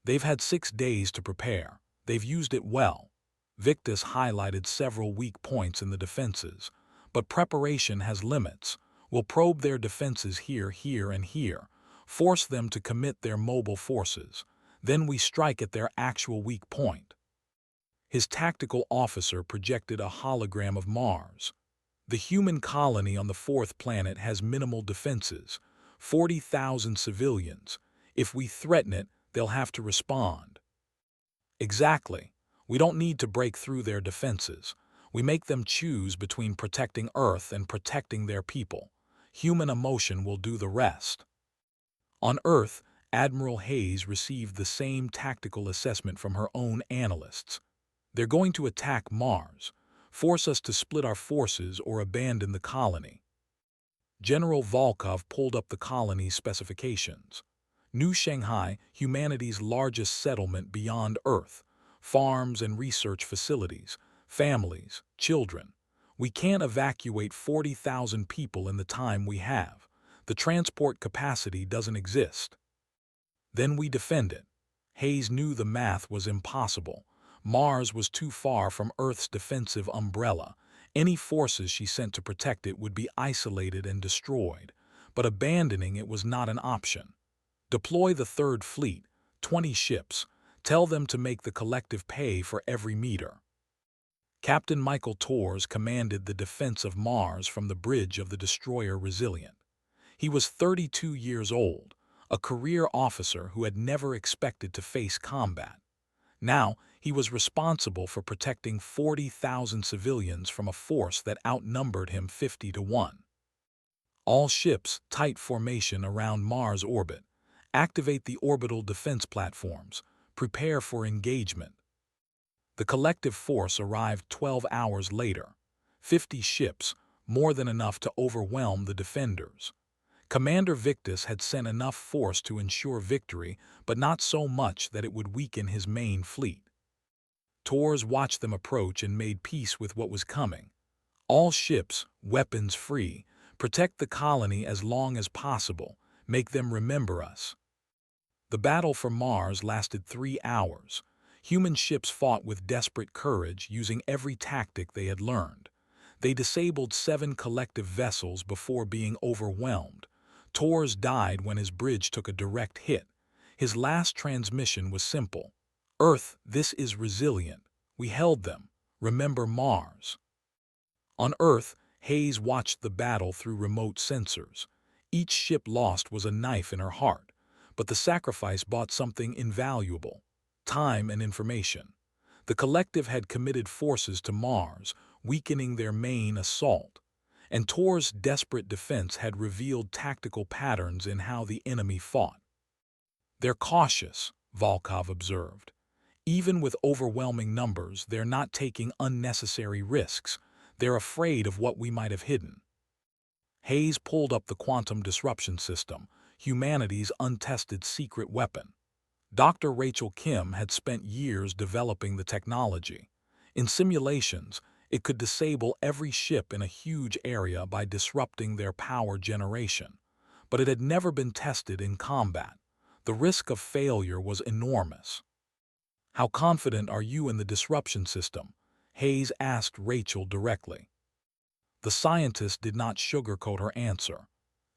They've had 6 days to prepare. They've used it well. Victus highlighted several weak points in the defenses. But preparation has limits. We'll probe their defenses here, here, and here. Force them to commit their mobile forces. Then we strike at their actual weak point. His tactical officer projected a hologram of Mars. The human colony on the 4th planet has minimal defenses, 40,000 civilians. If we threaten it, they'll have to respond. Exactly. We don't need to break through their defenses. We make them choose between protecting Earth and protecting their people. Human emotion will do the rest. On Earth, Admiral Hayes received the same tactical assessment from her own analysts. They're going to attack Mars, force us to split our forces or abandon the colony. General Volkov pulled up the colony's specifications. New Shanghai, humanity's largest settlement beyond Earth, farms and research facilities, families, children. We can't evacuate 40,000 people in the time we have. The transport capacity doesn't exist. Then we defend it. Hayes knew the math was impossible. Mars was too far from Earth's defensive umbrella. Any forces she sent to protect it would be isolated and destroyed. But abandoning it was not an option. Deploy the 3rd Fleet, 20 ships. Tell them to make the collective pay for every meter. Captain Michael Torres commanded the defense of Mars from the bridge of the destroyer Resilient. He was 32 years old, a career officer who had never expected to face combat. Now, he was responsible for protecting 40,000 civilians from a force that outnumbered him 50-1. All ships, tight formation around Mars orbit. Activate the orbital defense platforms. Prepare for engagement. The collective force arrived 12 hours later. 50 ships, more than enough to overwhelm the defenders. Commander Victus had sent enough force to ensure victory, but not so much that it would weaken his main fleet. Torres watched them approach and made peace with what was coming. All ships, weapons free, protect the colony as long as possible, make them remember us. The battle for Mars lasted 3 hours. Human ships fought with desperate courage, using every tactic they had learned. They disabled 7 collective vessels before being overwhelmed. Torres died when his bridge took a direct hit. His last transmission was simple. Earth, this is Resilient. We held them. Remember Mars. On Earth, Hayes watched the battle through remote sensors. Each ship lost was a knife in her heart, but the sacrifice bought something invaluable: time and information. The collective had committed forces to Mars, weakening their main assault. And Tor's desperate defense had revealed tactical patterns in how the enemy fought. They're cautious, Volkov observed. Even with overwhelming numbers, they're not taking unnecessary risks. They're afraid of what we might have hidden. Hayes pulled up the quantum disruption system, humanity's untested secret weapon. Dr. Rachel Kim had spent years developing the technology. In simulations, it could disable every ship in a huge area by disrupting their power generation. But it had never been tested in combat. The risk of failure was enormous. How confident are you in the disruption system? Hayes asked Rachel directly. The scientist did not sugarcoat her answer.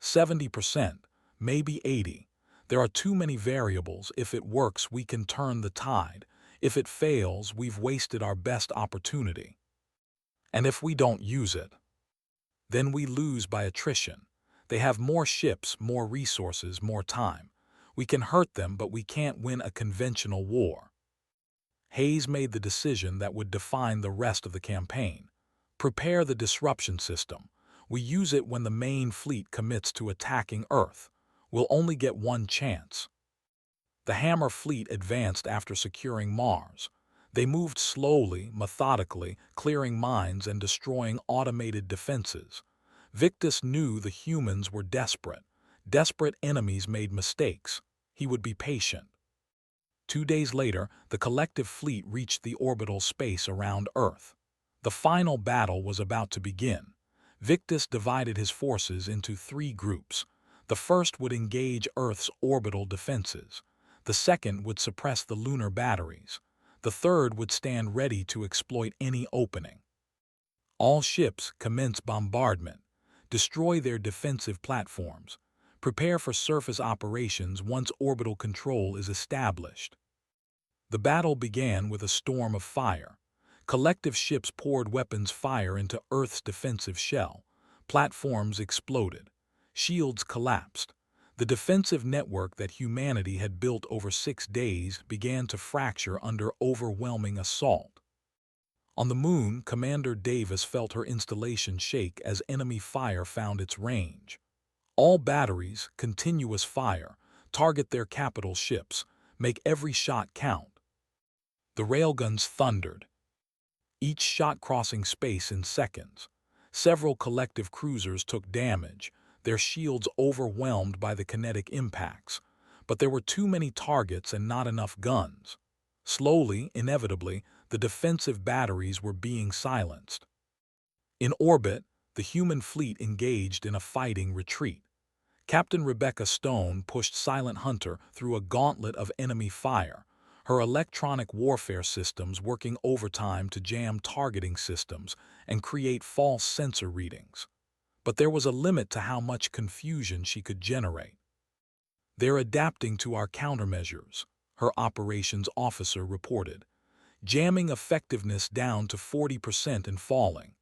70%, maybe 80. There are too many variables. If it works, we can turn the tide. If it fails, we've wasted our best opportunity. And if we don't use it, then we lose by attrition. They have more ships, more resources, more time. We can hurt them, but we can't win a conventional war. Hayes made the decision that would define the rest of the campaign. Prepare the disruption system. We use it when the main fleet commits to attacking Earth. We'll only get one chance. The Hammer fleet advanced after securing Mars. They moved slowly, methodically, clearing mines and destroying automated defenses. Victus knew the humans were desperate. Desperate enemies made mistakes. He would be patient. 2 days later, the collective fleet reached the orbital space around Earth. The final battle was about to begin. Victus divided his forces into 3 groups. The first would engage Earth's orbital defenses. The second would suppress the lunar batteries. The third would stand ready to exploit any opening. All ships commence bombardment. Destroy their defensive platforms. Prepare for surface operations once orbital control is established. The battle began with a storm of fire. Collective ships poured weapons fire into Earth's defensive shell. Platforms exploded. Shields collapsed. The defensive network that humanity had built over 6 days began to fracture under overwhelming assault. On the Moon, Commander Davis felt her installation shake as enemy fire found its range. All batteries, continuous fire, target their capital ships, make every shot count. The railguns thundered, each shot crossing space in seconds. Several collective cruisers took damage, their shields overwhelmed by the kinetic impacts. But there were too many targets and not enough guns. Slowly, inevitably, the defensive batteries were being silenced. In orbit, the human fleet engaged in a fighting retreat. Captain Rebecca Stone pushed Silent Hunter through a gauntlet of enemy fire, her electronic warfare systems working overtime to jam targeting systems and create false sensor readings. But there was a limit to how much confusion she could generate. "They're adapting to our countermeasures," her operations officer reported, jamming effectiveness down to 40% and falling.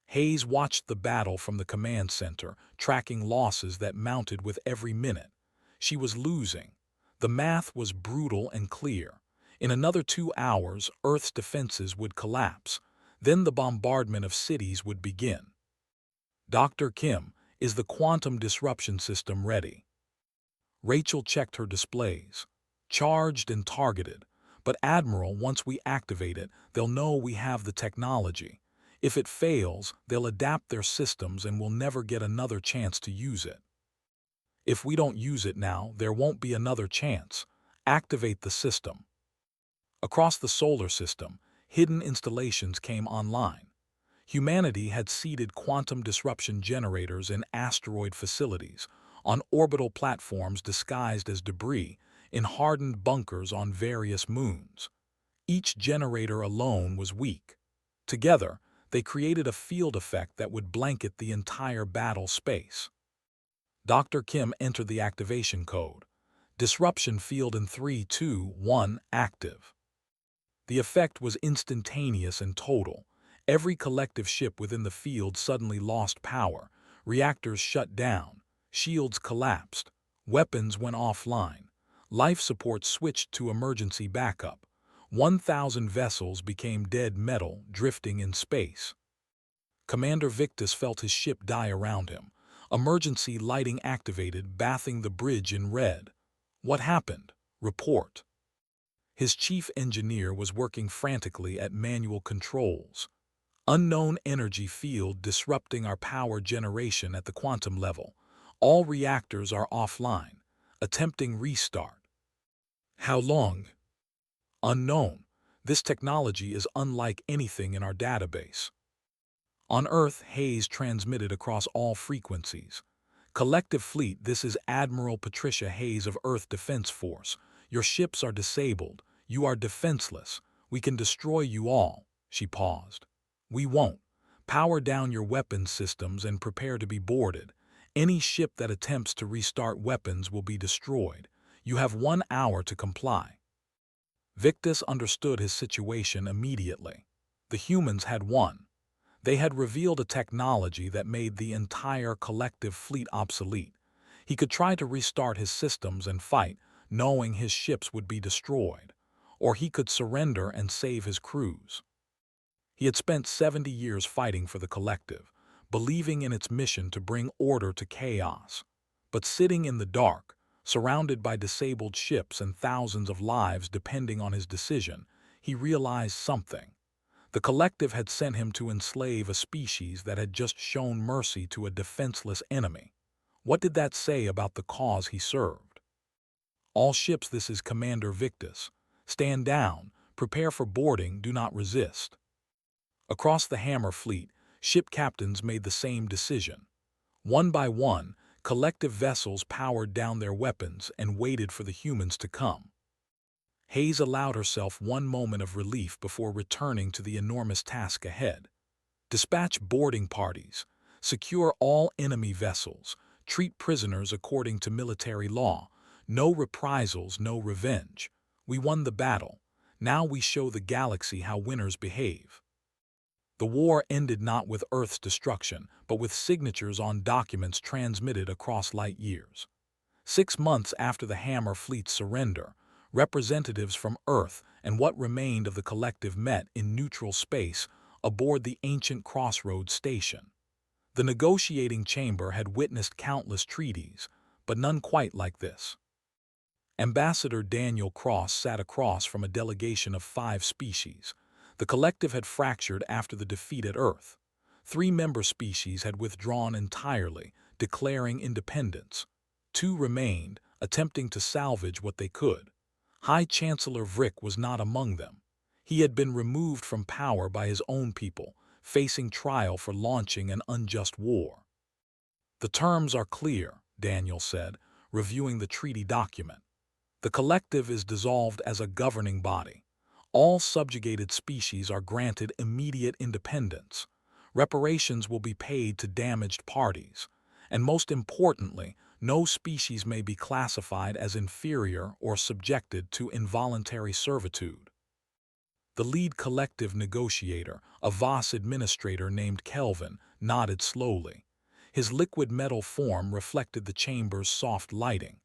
Hayes watched the battle from the command center, tracking losses that mounted with every minute. She was losing. The math was brutal and clear. In another 2 hours, Earth's defenses would collapse. Then the bombardment of cities would begin. "Dr. Kim, is the quantum disruption system ready?" Rachel checked her displays. "Charged and targeted. But Admiral, once we activate it, they'll know we have the technology. If it fails, they'll adapt their systems and we'll never get another chance to use it." "If we don't use it now, there won't be another chance. Activate the system." Across the solar system, hidden installations came online. Humanity had seeded quantum disruption generators in asteroid facilities, on orbital platforms disguised as debris, in hardened bunkers on various moons. Each generator alone was weak. Together, they created a field effect that would blanket the entire battle space. Dr. Kim entered the activation code. Disruption field in 3, 2, 1, active. The effect was instantaneous and total. Every collective ship within the field suddenly lost power. Reactors shut down. Shields collapsed. Weapons went offline. Life support switched to emergency backup. 1,000 vessels became dead metal, drifting in space. Commander Victus felt his ship die around him. Emergency lighting activated, bathing the bridge in red. "What happened? Report." His chief engineer was working frantically at manual controls. "Unknown energy field disrupting our power generation at the quantum level. All reactors are offline. Attempting restart." "How long?" "Unknown. This technology is unlike anything in our database." On Earth, Hayes transmitted across all frequencies. "Collective Fleet, this is Admiral Patricia Hayes of Earth Defense Force. Your ships are disabled. You are defenseless. We can destroy you all." She paused. "We won't. Power down your weapons systems and prepare to be boarded. Any ship that attempts to restart weapons will be destroyed. You have 1 hour to comply." Victus understood his situation immediately. The humans had won. They had revealed a technology that made the entire collective fleet obsolete. He could try to restart his systems and fight, knowing his ships would be destroyed. Or he could surrender and save his crews. He had spent 70 years fighting for the collective, believing in its mission to bring order to chaos. But sitting in the dark, surrounded by disabled ships and thousands of lives depending on his decision, he realized something. The collective had sent him to enslave a species that had just shown mercy to a defenseless enemy. What did that say about the cause he served? "All ships, this is Commander Victus. Stand down, prepare for boarding, do not resist." Across the Hammer fleet, ship captains made the same decision. One by one, collective vessels powered down their weapons and waited for the humans to come. Hayes allowed herself one moment of relief before returning to the enormous task ahead. Dispatch boarding parties, secure all enemy vessels, treat prisoners according to military law. No reprisals, no revenge. We won the battle. Now we show the galaxy how winners behave. The war ended not with Earth's destruction, but with signatures on documents transmitted across light years. 6 months after the Hammer fleet's surrender, representatives from Earth and what remained of the collective met in neutral space aboard the ancient Crossroads station. The negotiating chamber had witnessed countless treaties, but none quite like this. Ambassador Daniel Cross sat across from a delegation of 5 species. The collective had fractured after the defeat at Earth. 3 member species had withdrawn entirely, declaring independence. 2 remained, attempting to salvage what they could. High Chancellor Vrick was not among them. He had been removed from power by his own people, facing trial for launching an unjust war. "The terms are clear," Daniel said, reviewing the treaty document. "The collective is dissolved as a governing body. All subjugated species are granted immediate independence. Reparations will be paid to damaged parties. And most importantly, no species may be classified as inferior or subjected to involuntary servitude." The lead collective negotiator, a Voss administrator named Kelvin, nodded slowly. His liquid metal form reflected the chamber's soft lighting.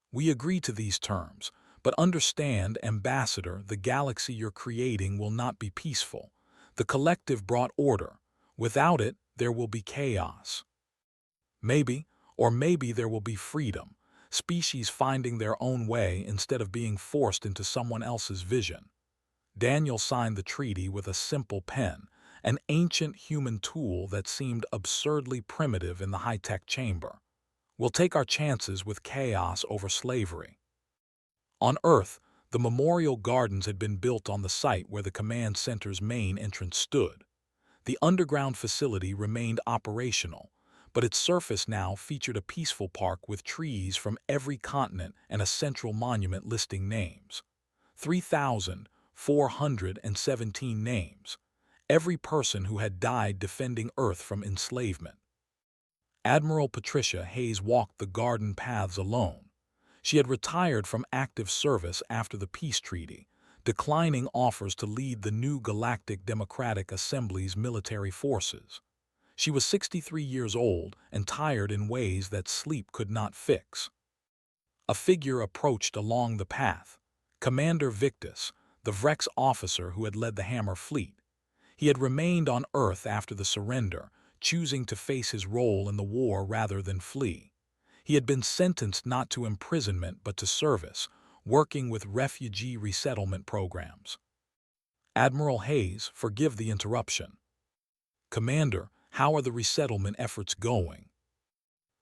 "We agree to these terms, but understand, Ambassador, the galaxy you're creating will not be peaceful. The collective brought order. Without it, there will be chaos. Maybe, or maybe there will be freedom, species finding their own way instead of being forced into someone else's vision." Daniel signed the treaty with a simple pen, an ancient human tool that seemed absurdly primitive in the high-tech chamber. "We'll take our chances with chaos over slavery." On Earth, the memorial gardens had been built on the site where the command center's main entrance stood. The underground facility remained operational, but its surface now featured a peaceful park with trees from every continent and a central monument listing names. 3,417 names. Every person who had died defending Earth from enslavement. Admiral Patricia Hayes walked the garden paths alone. She had retired from active service after the peace treaty, declining offers to lead the new Galactic Democratic Assembly's military forces. She was 63 years old and tired in ways that sleep could not fix. A figure approached along the path. Commander Victus, the Vrex officer who had led the Hammer fleet. He had remained on Earth after the surrender, choosing to face his role in the war rather than flee. He had been sentenced not to imprisonment but to service, working with refugee resettlement programs. "Admiral Hayes, forgive the interruption." "Commander, how are the resettlement efforts going?"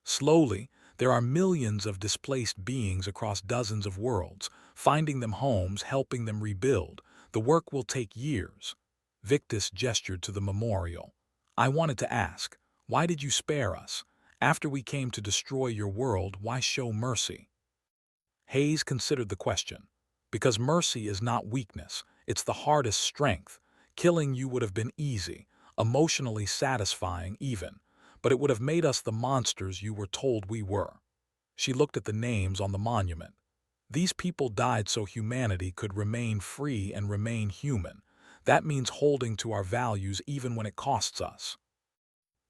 "Slowly. There are millions of displaced beings across dozens of worlds. Finding them homes, helping them rebuild. The work will take years." Victus gestured to the memorial. "I wanted to ask, why did you spare us? After we came to destroy your world, why show mercy?" Hayes considered the question. "Because mercy is not weakness, it's the hardest strength. Killing you would have been easy. emotionally satisfying even, but it would have made us the monsters you were told we were. She looked at the names on the monument. These people died so humanity could remain free and remain human. That means holding to our values even when it costs us.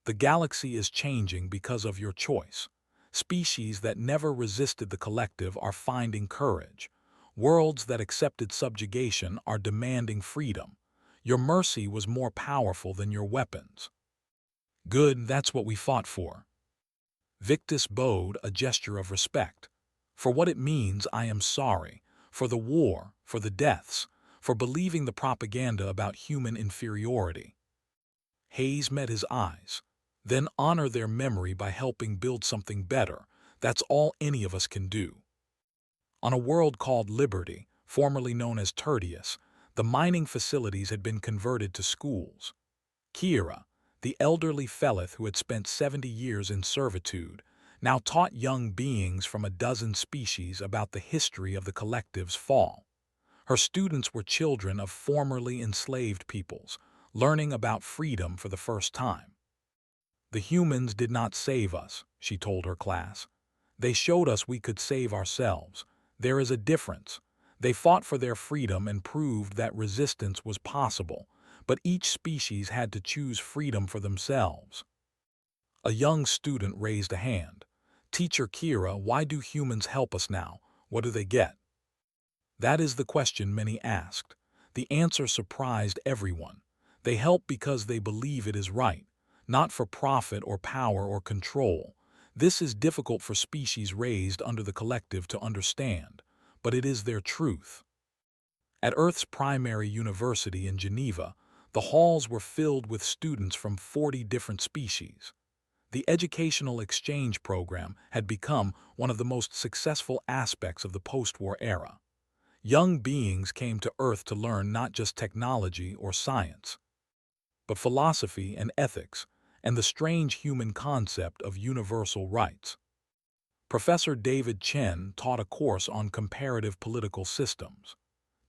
The galaxy is changing because of your choice. Species that never resisted the collective are finding courage. Worlds that accepted subjugation are demanding freedom. Your mercy was more powerful than your weapons. Good, that's what we fought for. Victus bowed, a gesture of respect. For what it means, I am sorry. For the war, for the deaths, for believing the propaganda about human inferiority. Hayes met his eyes. Then honor their memory by helping build something better. That's all any of us can do. On a world called Liberty, formerly known as Tertius, the mining facilities had been converted to schools. Kira, the elderly Felith who had spent 70 years in servitude, now taught young beings from a dozen species about the history of the collective's fall. Her students were children of formerly enslaved peoples, learning about freedom for the first time. The humans did not save us, she told her class. They showed us we could save ourselves. There is a difference. They fought for their freedom and proved that resistance was possible, but each species had to choose freedom for themselves. A young student raised a hand. Teacher Kira, why do humans help us now? What do they get? That is the question many asked. The answer surprised everyone. They help because they believe it is right, not for profit or power or control. This is difficult for species raised under the collective to understand, but it is their truth. At Earth's primary university in Geneva, the halls were filled with students from 40 different species. The educational exchange program had become one of the most successful aspects of the post-war era. Young beings came to Earth to learn not just technology or science, but philosophy and ethics, and the strange human concept of universal rights. Professor David Chen taught a course on comparative political systems.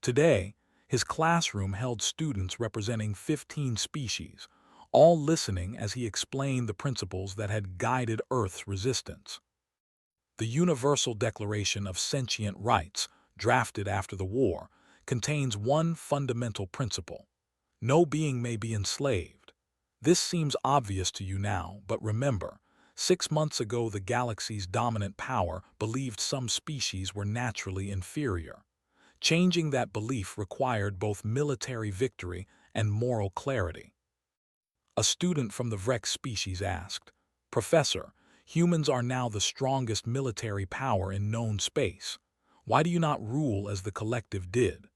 Today, his classroom held students representing 15 species, all listening as he explained the principles that had guided Earth's resistance. The Universal Declaration of Sentient Rights, drafted after the war, contains one fundamental principle: no being may be enslaved. This seems obvious to you now, but remember, 6 months ago the galaxy's dominant power believed some species were naturally inferior. Changing that belief required both military victory and moral clarity. A student from the Vrex species asked, "Professor, humans are now the strongest military power in known space. Why do you not rule as the collective did?"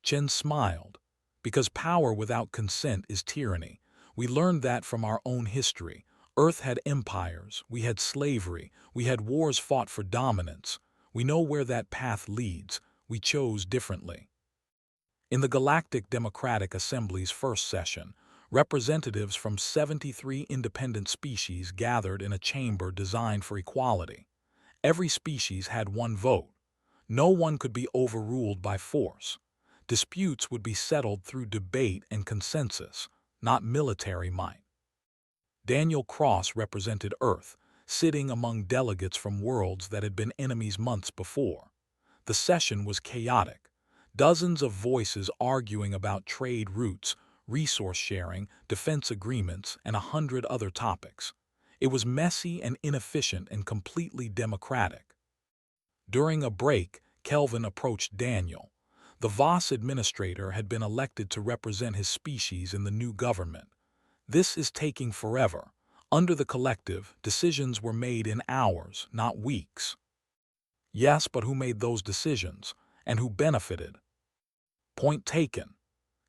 Chen smiled. Because power without consent is tyranny. We learned that from our own history. Earth had empires, we had slavery, we had wars fought for dominance. We know where that path leads. We chose differently. In the Galactic Democratic Assembly's first session, representatives from 73 independent species gathered in a chamber designed for equality. Every species had one vote. No one could be overruled by force. Disputes would be settled through debate and consensus, not military might. Daniel Cross represented Earth, sitting among delegates from worlds that had been enemies months before. The session was chaotic. Dozens of voices arguing about trade routes, resource sharing, defense agreements, and 100 other topics. It was messy and inefficient and completely democratic. During a break, Kelvin approached Daniel. The Voss administrator had been elected to represent his species in the new government. This is taking forever. Under the collective, decisions were made in hours, not weeks. Yes, but who made those decisions? And who benefited? Point taken.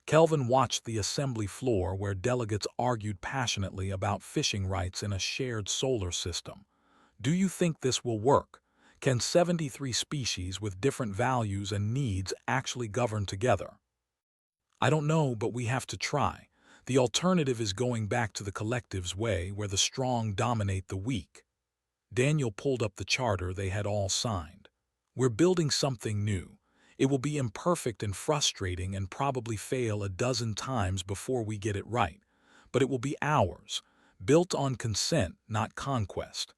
Kelvin watched the assembly floor where delegates argued passionately about fishing rights in a shared solar system. Do you think this will work? Can 73 species with different values and needs actually govern together? I don't know, but we have to try. The alternative is going back to the collective's way where the strong dominate the weak. Daniel pulled up the charter they had all signed. We're building something new. It will be imperfect and frustrating and probably fail a dozen times before we get it right. but it will be ours, built on consent, not conquest.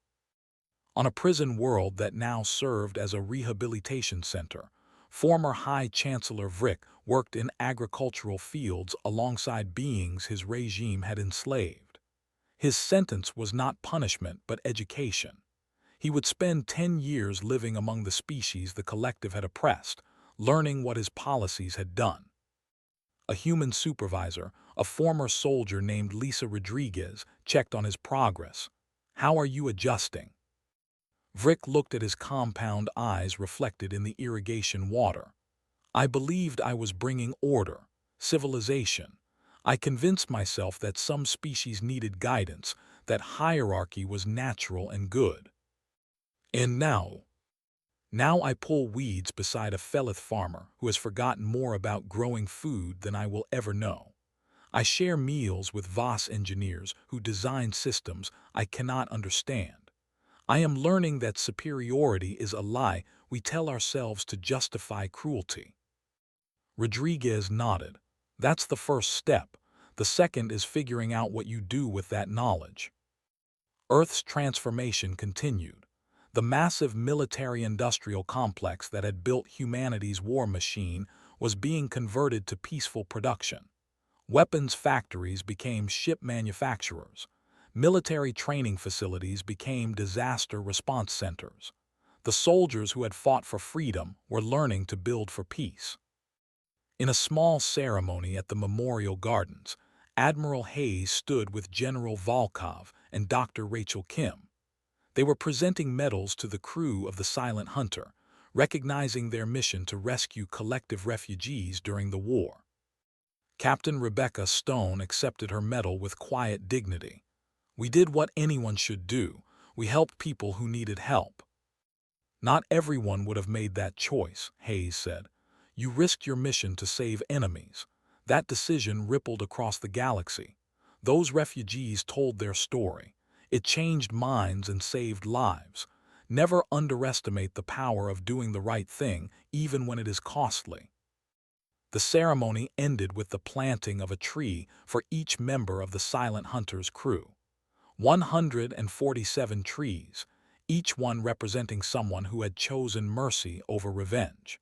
On a prison world that now served as a rehabilitation center, former High Chancellor Vrick worked in agricultural fields alongside beings his regime had enslaved. His sentence was not punishment but education. He would spend 10 years living among the species the collective had oppressed, learning what his policies had done. A human supervisor, a former soldier named Lisa Rodriguez, checked on his progress. "How are you adjusting?" Vrick looked at his compound eyes reflected in the irrigation water. "I believed I was bringing order, civilization. I convinced myself that some species needed guidance, that hierarchy was natural and good. And now I pull weeds beside a Felith farmer who has forgotten more about growing food than I will ever know. I share meals with Voss engineers who design systems I cannot understand. I am learning that superiority is a lie we tell ourselves to justify cruelty." Rodriguez nodded. "That's the first step. The second is figuring out what you do with that knowledge." Earth's transformation continued. The massive military-industrial complex that had built humanity's war machine was being converted to peaceful production. Weapons factories became ship manufacturers. Military training facilities became disaster response centers. The soldiers who had fought for freedom were learning to build for peace. In a small ceremony at the Memorial Gardens, Admiral Hayes stood with General Volkov and Dr. Rachel Kim. They were presenting medals to the crew of the Silent Hunter, recognizing their mission to rescue collective refugees during the war. Captain Rebecca Stone accepted her medal with quiet dignity. "We did what anyone should do. We helped people who needed help." "Not everyone would have made that choice," Hayes said. "You risked your mission to save enemies. That decision rippled across the galaxy. Those refugees told their story. It changed minds and saved lives. Never underestimate the power of doing the right thing, even when it is costly." The ceremony ended with the planting of a tree for each member of the Silent Hunter's crew. 147 trees, each one representing someone who had chosen mercy over revenge.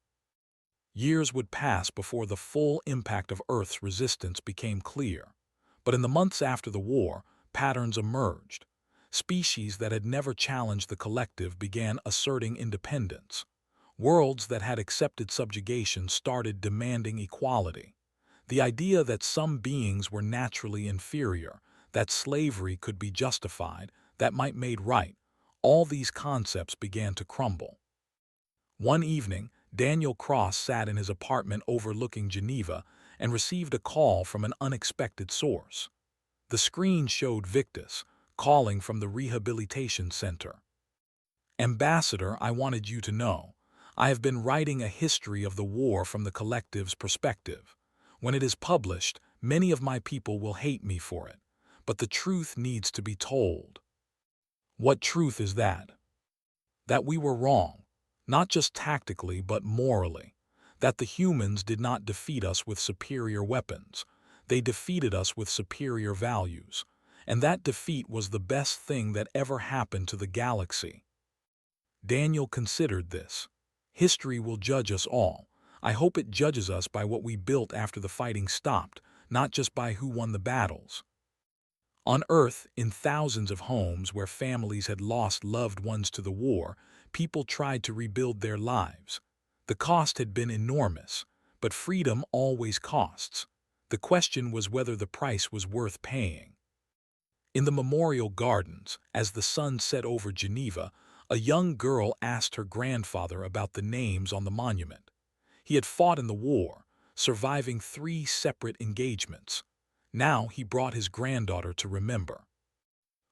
Years would pass before the full impact of Earth's resistance became clear. But in the months after the war, patterns emerged. Species that had never challenged the collective began asserting independence. Worlds that had accepted subjugation started demanding equality. The idea that some beings were naturally inferior, that slavery could be justified, that might be made right, all these concepts began to crumble. One evening, Daniel Cross sat in his apartment overlooking Geneva and received a call from an unexpected source. The screen showed Victus, calling from the Rehabilitation Center. "Ambassador, I wanted you to know. I have been writing a history of the war from the collective's perspective. When it is published, many of my people will hate me for it. But the truth needs to be told." "What truth is that?" "That we were wrong, not just tactically but morally. That the humans did not defeat us with superior weapons. They defeated us with superior values. And that defeat was the best thing that ever happened to the galaxy." Daniel considered this. "History will judge us all. I hope it judges us by what we built after the fighting stopped, not just by who won the battles." On Earth, in thousands of homes where families had lost loved ones to the war, people tried to rebuild their lives. The cost had been enormous, but freedom always costs. The question was whether the price was worth paying. In the Memorial Gardens, as the sun set over Geneva, a young girl asked her grandfather about the names on the monument. He had fought in the war, surviving 3 separate engagements. Now he brought his granddaughter to remember.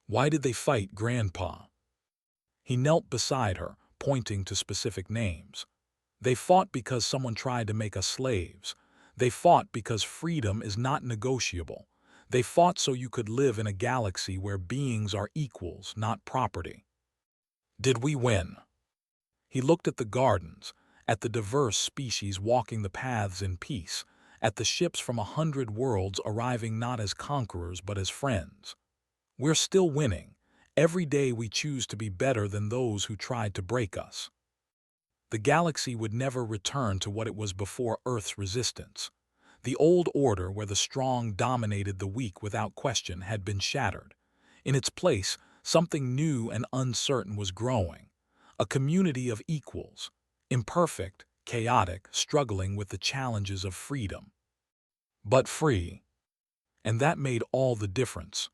"Why did they fight, Grandpa?" He knelt beside her, pointing to specific names. "They fought because someone tried to make us slaves. They fought because freedom is not negotiable. They fought so you could live in a galaxy where beings are equals, not property." "Did we win?" He looked at the gardens, at the diverse species walking the paths in peace, at the ships from 100 worlds arriving not as conquerors but as friends. We're still winning. Every day we choose to be better than those who tried to break us. The galaxy would never return to what it was before Earth's resistance. The old order where the strong dominated the weak without question had been shattered. In its place, something new and uncertain was growing. A community of equals, imperfect, chaotic, struggling with the challenges of freedom. But free. And that made all the difference.